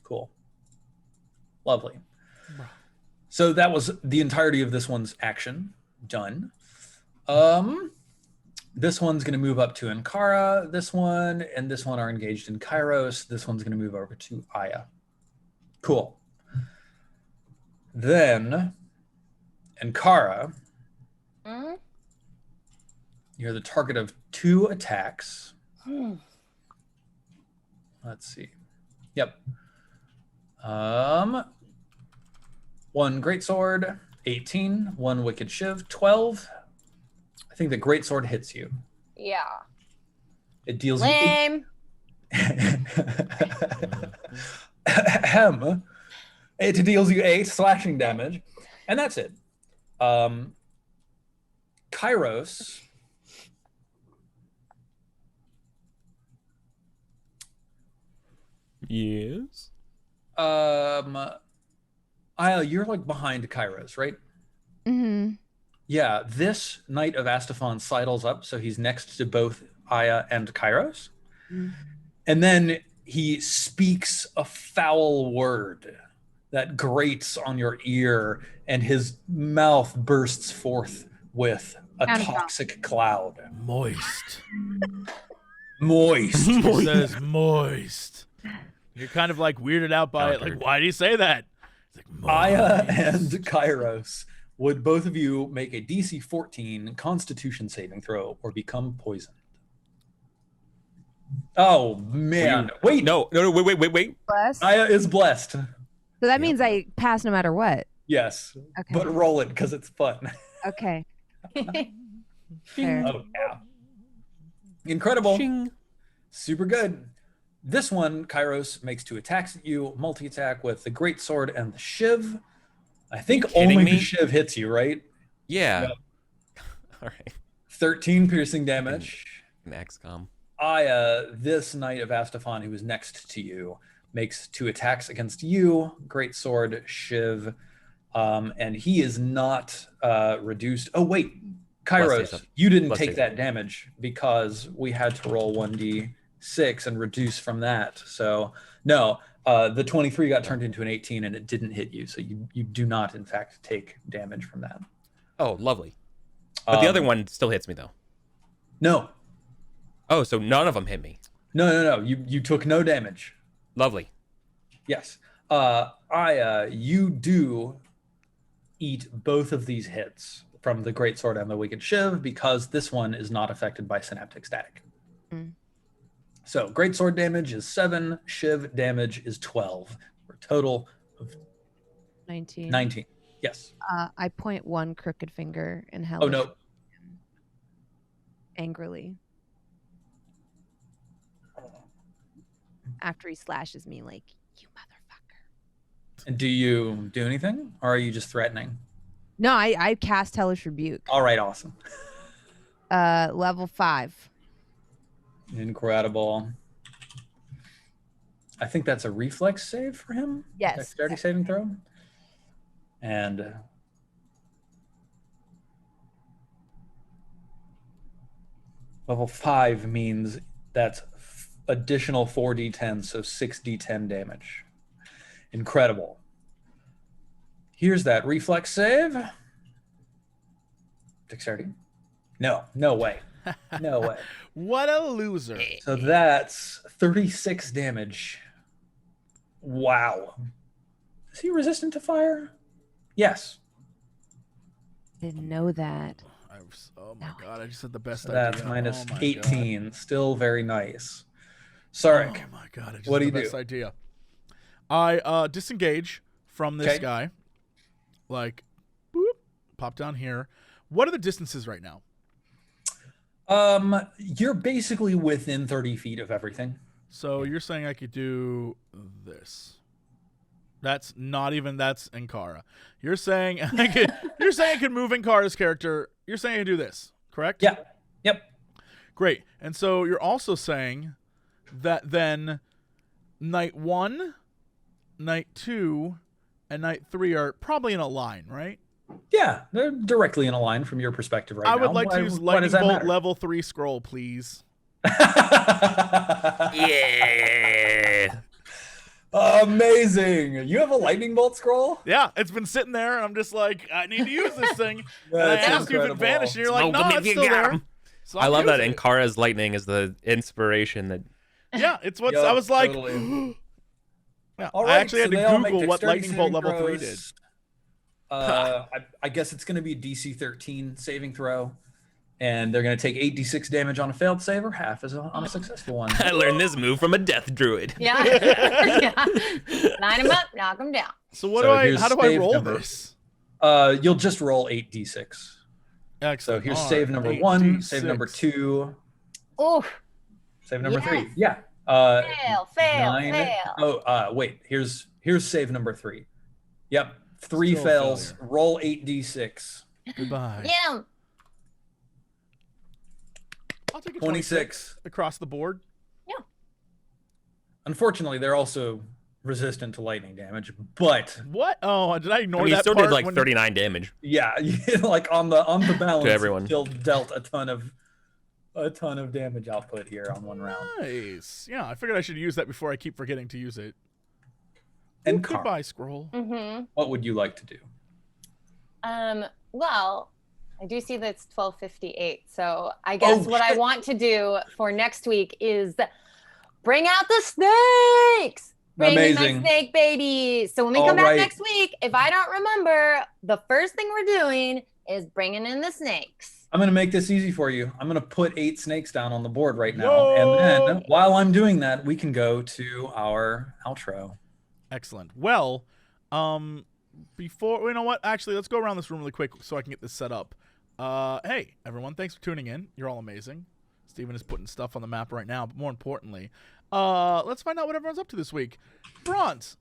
Cool. Lovely. Bro. So that was the entirety of this one's action done. This one's going to move up to Ankara. This one and this one are engaged in Kairos. This one's going to move over to Aya. Cool. Then And Kara, Mhm. you're the target of 2 attacks. Let's see. Yep. 1 greatsword, 18. 1 wicked shiv, 12. I think the greatsword hits you. Yeah. It deals Lame. you it deals you 8 slashing damage, and that's it. Kairos. Yes. You're like behind Kairos, right? Mm-hmm. Yeah, this Knight of Astafon sidles up, so he's next to both Aya and Kairos. And then he speaks a foul word that grates on your ear, and his mouth bursts forth with a toxic cloud. Moist. Moist. It says moist. You're kind of like weirded out by it. Like, why do you say that? It's like, Aya and Kairos, would both of you make a DC 14 Constitution saving throw or become poisoned? Oh man! Wait. No. Wait. Blessed. Aya is blessed. So that means I pass no matter what. Yes. Okay. But roll it because it's fun. Okay. Fair. Oh yeah. Incredible. Shing. Super good. This one, Kairos makes 2 attacks at you, multi-attack with the greatsword and the shiv. I think only the shiv hits you, right? Yeah. Yep. All right. 13 piercing damage. An XCOM. Aya, this Knight of Astafon who is next to you, makes 2 attacks against you, greatsword, shiv, and he is not reduced. Oh wait, Kairos, you didn't take that damage because we had to roll 1d6 and reduce from that. So no, the 23 got turned into an 18 and it didn't hit you. So you do not in fact take damage from that. Oh, lovely. But the other one still hits me though. No. Oh, so none of them hit me. No. You took no damage. Lovely. Yes. You do eat both of these hits from the greatsword and the wicked shiv because this one is not affected by synaptic static. So greatsword damage is 7, shiv damage is 12, for a total of 19. Yes. I point 1 crooked finger and hell. Oh no. Angrily. After he slashes me like, you motherfucker. And do you do anything, or are you just threatening? No, I cast Hellish Rebuke. All right, awesome. Level 5. Incredible. I think that's a reflex save for him. Yes. Dexterity saving throw. And level 5 means that's additional 4d10, so 6d10 damage. Incredible. Here's that reflex save. Dexterity. No way. No way. What a loser. So that's 36 damage. Wow. Is he resistant to fire? Yes. Didn't know that. Oh my god, I just had the best So idea. that's minus Oh my 18. God. Still very nice. Sarek. Oh my god, I just what had do the you best do? idea. I disengage from this guy. Like, boop, pop down here. What are the distances right now? You're basically within 30 feet of everything. So you're saying I could do this. That's not even, that's Ankara. You're saying I could move Ankara's character. You're saying I could do this, correct? Yeah. Yep. Great. And so you're also saying that then Night 1, Night 2, and Night 3 are probably in a line, right? Yeah, they're directly in a line from your perspective right now. I would like to use Lightning Bolt level 3 scroll, please. Yeah. Amazing. You have a lightning bolt scroll? Yeah, it's been sitting there, and I'm just like, I need to use this thing. And I asked you if it vanished, and you're like, no, it's still there. So I love that Ankara's lightning is the inspiration that. Yeah, it's what I was like. Totally. Yeah, All I right, actually had to Google what Lightning Bolt level 3 did. I guess it's going to be DC 13 saving throw, and they're going to take 8d6 damage on a failed save or half as on a successful one. I learned this move from a death druid. Yeah. Yeah. Line him up, knock him down. So how do I roll this? You'll just roll 8d6. Excellent. So here's save number 1, save number 2. Oh. Save number 3. Yeah. Fail. Oh, wait. Here's save number 3. Yep. 3 Still fails. failure. Roll 8d6. Goodbye. Yeah. I'll take a 26 across the board. Yeah. Unfortunately, they're also resistant to lightning damage, but What? Oh, did I ignore I mean, he that still part did like when- 39 damage. yeah, like on the balance, To everyone. still dealt a ton of damage output here on one round. Nice. Yeah, I figured I should use that before I keep forgetting to use it. And Ooh, Carl, goodbye, scroll. Mm-hmm. what would you like to do? Well, I do see that it's 12:58, so I guess what I shit. want to do for next week is bring out the snakes. Bring in my Amazing. snake babies. So when we come All back right. next week, if I don't remember, the first thing we're doing is bringing in the snakes. I'm going to make this easy for you. I'm going to put 8 snakes down on the board right now. Whoa. And then while I'm doing that, we can go to our outro. Excellent. Well, before you know what, actually, let's go around this room really quick so I can get this set up. Hey, everyone, thanks for tuning in. You're all amazing. Steven is putting stuff on the map right now, but more importantly, let's find out what everyone's up to this week. Bronze,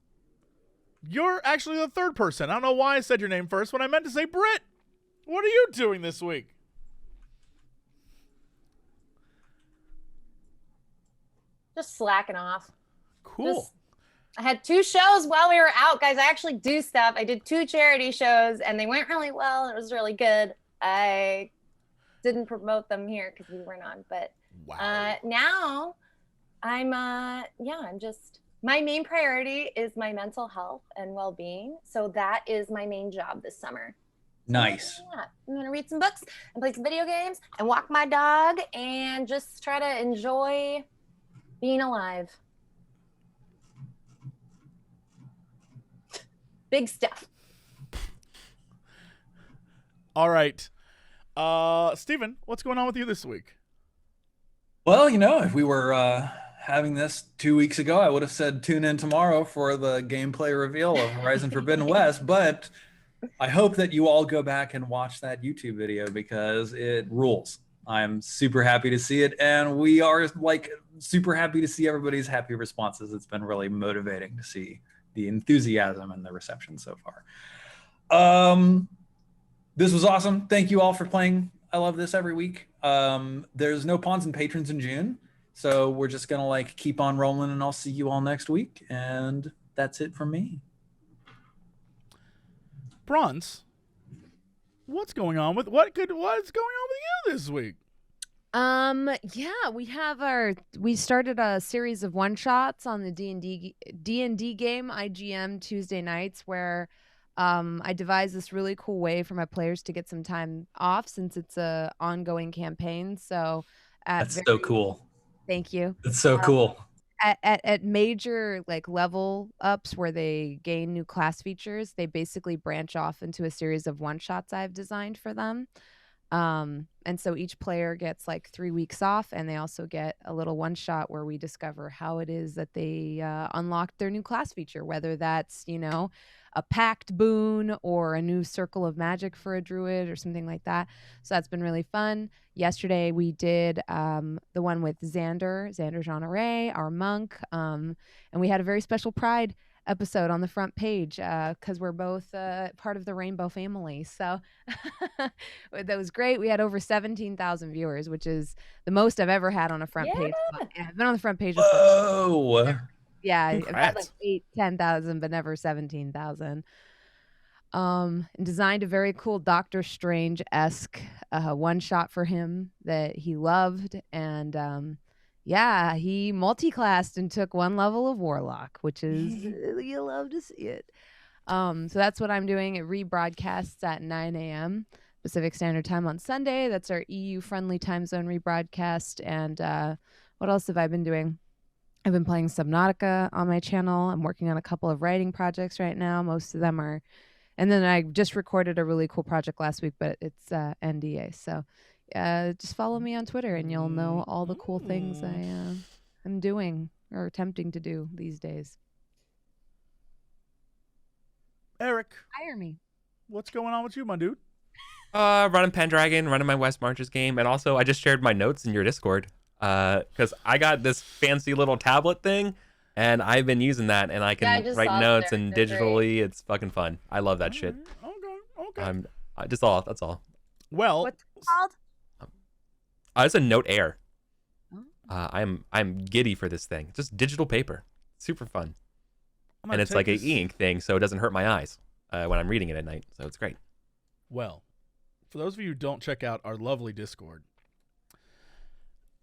you're actually the third person. I don't know why I said your name first when I meant to say Britt. What are you doing this week? Just slacking off. Cool. I had 2 shows while we were out, guys. I actually do stuff. I did 2 charity shows, and they went really well. It was really good. I didn't promote them here because we weren't on, but Wow. now I'm just, my main priority is my mental health and well-being. So that is my main job this summer. Nice. Yeah, I'm gonna read some books and play some video games and walk my dog and just try to enjoy being alive. Big stuff. All right. Steven, what's going on with you this week? Well, if we were having this 2 weeks ago, I would have said tune in tomorrow for the gameplay reveal of Horizon Forbidden West, but I hope that you all go back and watch that YouTube video because it rules. I'm super happy to see it, and we are super happy to see everybody's happy responses. It's been really motivating to see the enthusiasm and the reception so far. This was awesome. Thank you all for playing. I love this every week. There's no pawns and patrons in June, so we're just gonna keep on rolling, and I'll see you all next week. And that's it from me. Bronze, what's going on with what's going on with you this week? Yeah, we started a series of one-shots on the D&D game IGM Tuesday nights where I devised this really cool way for my players to get some time off since it's a ongoing campaign. So That's so cool. Thank you. That's so cool. At major level ups where they gain new class features, they basically branch off into a series of one-shots I've designed for them. And so each player gets 3 weeks off, and they also get a little one shot where we discover how it is that they unlocked their new class feature, whether that's, a pact boon or a new circle of magic for a druid or something like that. So that's been really fun. Yesterday we did the one with Xander Jean-Array, our monk, and we had a very special Pride episode on the front page because we're both part of the Rainbow family. So that was great. We had over 17,000 viewers, which is the most I've ever had on a front page. Yeah, I've been on the front page. Whoa. Yeah, I've had Congrats. 10,000, but never 17,000. And designed a very cool Doctor Strange-esque one shot for him that he loved. And yeah, he multi-classed and took 1 level of Warlock, which is, you love to see it. So that's what I'm doing. It rebroadcasts at 9 a.m. Pacific Standard Time on Sunday. That's our EU-friendly time zone rebroadcast. And what else have I been doing? I've been playing Subnautica on my channel. I'm working on a couple of writing projects right now. Most of them are And then I just recorded a really cool project last week, but it's NDA. So just follow me on Twitter and you'll know all the cool things I am doing or attempting to do these days. Eric, hire me. What's going on with you, my dude? Running Pendragon, running my West Marches game, and also I just shared my notes in your Discord because I got this fancy little tablet thing, and I've been using that, and I can write notes and digitally. It's fucking fun. I love that shit. Okay. That's all. Well, what's it called? It's a Note Air. I'm giddy for this thing. Just digital paper, super fun, and it's like an e-ink thing, so it doesn't hurt my eyes when I'm reading it at night. So it's great. Well, for those of you who don't check out our lovely Discord,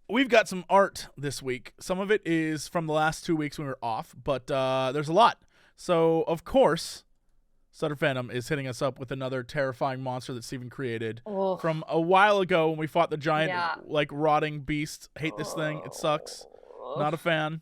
we've got some art this week. Some of it is from the last 2 weeks when we were off, but there's a lot. So, of course, Sutter Phantom is hitting us up with another terrifying monster that Steven created from a while ago when we fought the giant, like, rotting beast. Hate this thing. It sucks. Not a fan.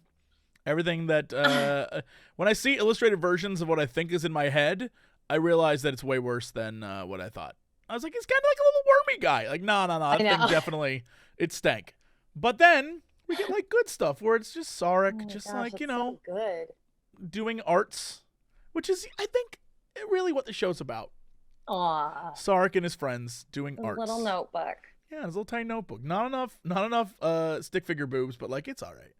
Everything that... when I see illustrated versions of what I think is in my head, I realize that it's way worse than what I thought. I was like, he's kind of like a little wormy guy. Like, no. That thing definitely, it stank. But then we get, like, good stuff where it's just Sarek, So good. doing arts, which is, I think, really what the show's about. Aw. Sarek and his friends doing arts. Little notebook. Yeah, his little tiny notebook. Not enough stick figure boobs, but, like, it's all right.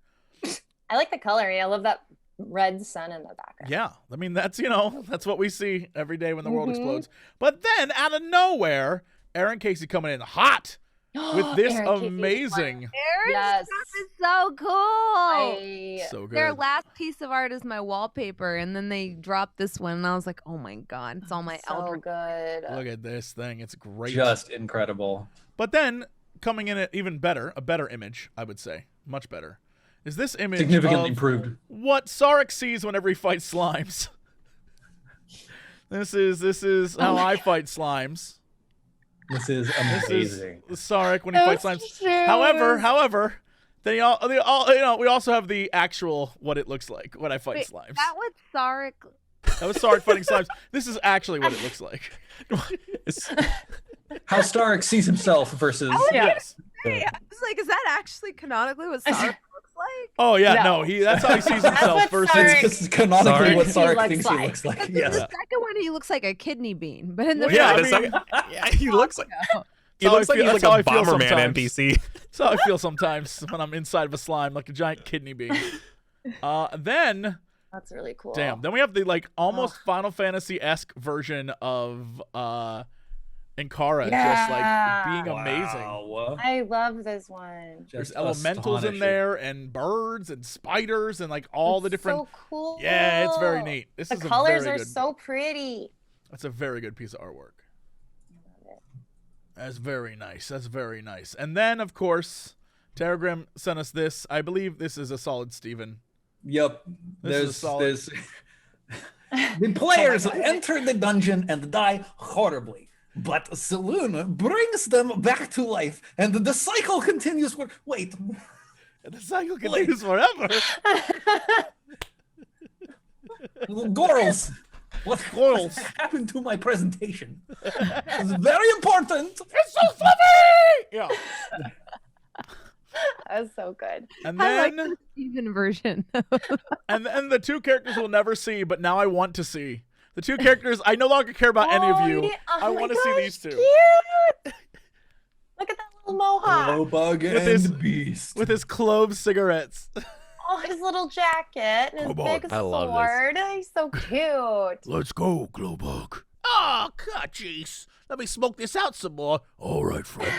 I like the coloring. I love that red sun in the background. Yeah, I mean, that's what we see every day when the world explodes. But then, out of nowhere, Aaron Casey coming in hot with this amazing... Aaron's stuff is so cool. So good. Their last piece of art is my wallpaper, and then they dropped this one, and I was like, oh my god, it's all my so good. Look at this thing. It's great. Just incredible. But then, coming in even better, a better image, I would say, much better, is this image significantly of improved what Sarek sees whenever he fights slimes. This is how I fight slimes. This is amazing. This is Sarek when he fights slimes. However, we also have the actual what it looks like when I fight slimes. That was Sarek. That was Sarek fighting slimes. This is actually what it looks like. How Sarek sees himself versus yes. I was like, is that actually canonically what Sarek looks like? Oh yeah, no, that's how he sees himself versus. This is canonically what Sarek thinks he looks like. Yes. The second one, he looks like a kidney bean, but in the he looks like he's like a Bomberman NPC. That's how I feel sometimes when I'm inside of a slime, like a giant kidney bean. Then that's really cool. Damn. Then we have the like almost Final Fantasy-esque version of Ankara just like being amazing. I love this one. There's elementals in there and birds and spiders and like all the different. So cool. Yeah, it's very neat. The colors are so pretty. That's a very good piece of artwork. I love it. That's very nice. That's very nice. And then of course, Terragram sent us this. I believe this is a solid Steven. Yep. There's the players enter the dungeon and die horribly. But Saloon brings them back to life, and the cycle continues for... Wait. And the cycle continues forever? Girls, what happened to my presentation? It's very important. It's so fluffy! Yeah. That was so good. And then... I like the Steven version. and the two characters we'll never see, but now I want to see. The two characters, I no longer care about any of you. Yeah. I want to see these two. Cute. Look at that little mohawk. Glowbug and Beast. With his clove cigarettes. Oh, his little jacket and his big sword. He's so cute. Let's go, Glowbug. Oh, jeez. Let me smoke this out some more. All right, friend.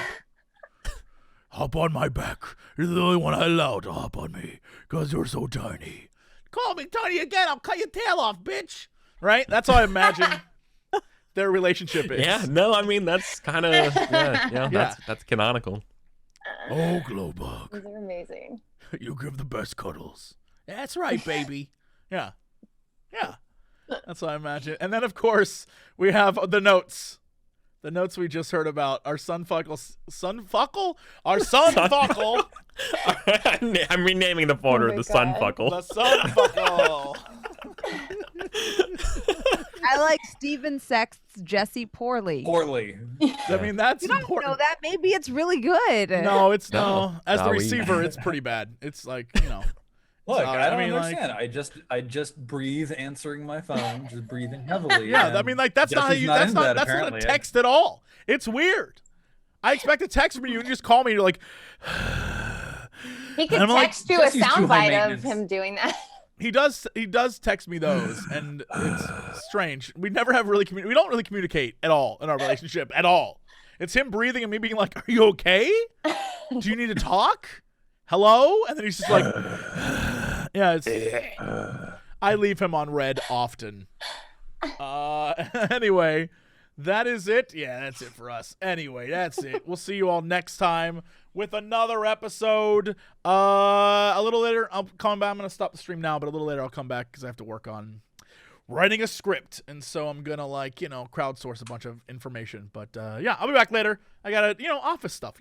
Hop on my back. You're the only one I allow to hop on me, because you're so tiny. Call me tiny again, I'll cut your tail off, bitch. Right? That's how I imagine their relationship is. Yeah, no, I mean, that's kind of, that's canonical. Oh, Glowbug. These are amazing. You give the best cuddles. That's right, baby. Yeah. That's what I imagine. And then, of course, we have the notes. The notes we just heard about. Our Sunfuckle? Our Sunfuckle. I'm renaming the folder the Sunfuckle. The Sunfuckle. I like Steven Sext's Jesse Poorly. Poorly. I mean, that's You don't important. know that. Maybe it's really good. No, it's No. As the No, receiver, it's pretty bad. It's like, Look, I don't mean, like- understand. I just breathe answering my phone, just breathing heavily. Yeah, I and mean, like that's not how Jesse's you. not That's into not. that, That's not a apparently. text at all. It's weird. I expect a text from you and you just call me. And you're like, He could I'm like, text you a Jesse's too high soundbite of maintenance. him doing that. he does text me those, and it's strange. We never have really we don't really communicate at all in our relationship at all. It's him breathing and me being like, "Are you okay? Do you need to talk? Hello?" And then he's just like, "Yeah." It's. I leave him on red often. Anyway, that is it. Yeah, that's it for us. Anyway, that's it. We'll see you all next time with another episode. A little later, I'll come back. I'm going to stop the stream now, but a little later I'll come back because I have to work on writing a script. And so I'm going to, crowdsource a bunch of information. But, yeah, I'll be back later. I got to, office stuff.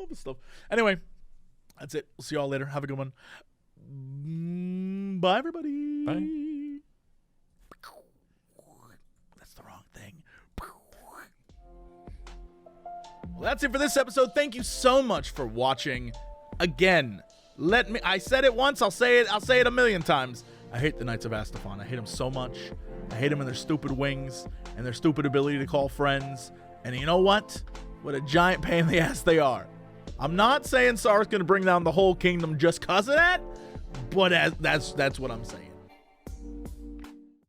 Office stuff. Anyway, that's it. We'll see you all later. Have a good one. Bye, everybody. Bye. That's the wrong thing. Well, that's it for this episode. Thank you so much for watching. Again, I said it once, I'll say it a million times. I hate the Knights of Astafon. I hate them so much. I hate them and their stupid wings and their stupid ability to call friends. And you know what? What a giant pain in the ass they are. I'm not saying Sar's going to bring down the whole kingdom just because of that, but that's what I'm saying.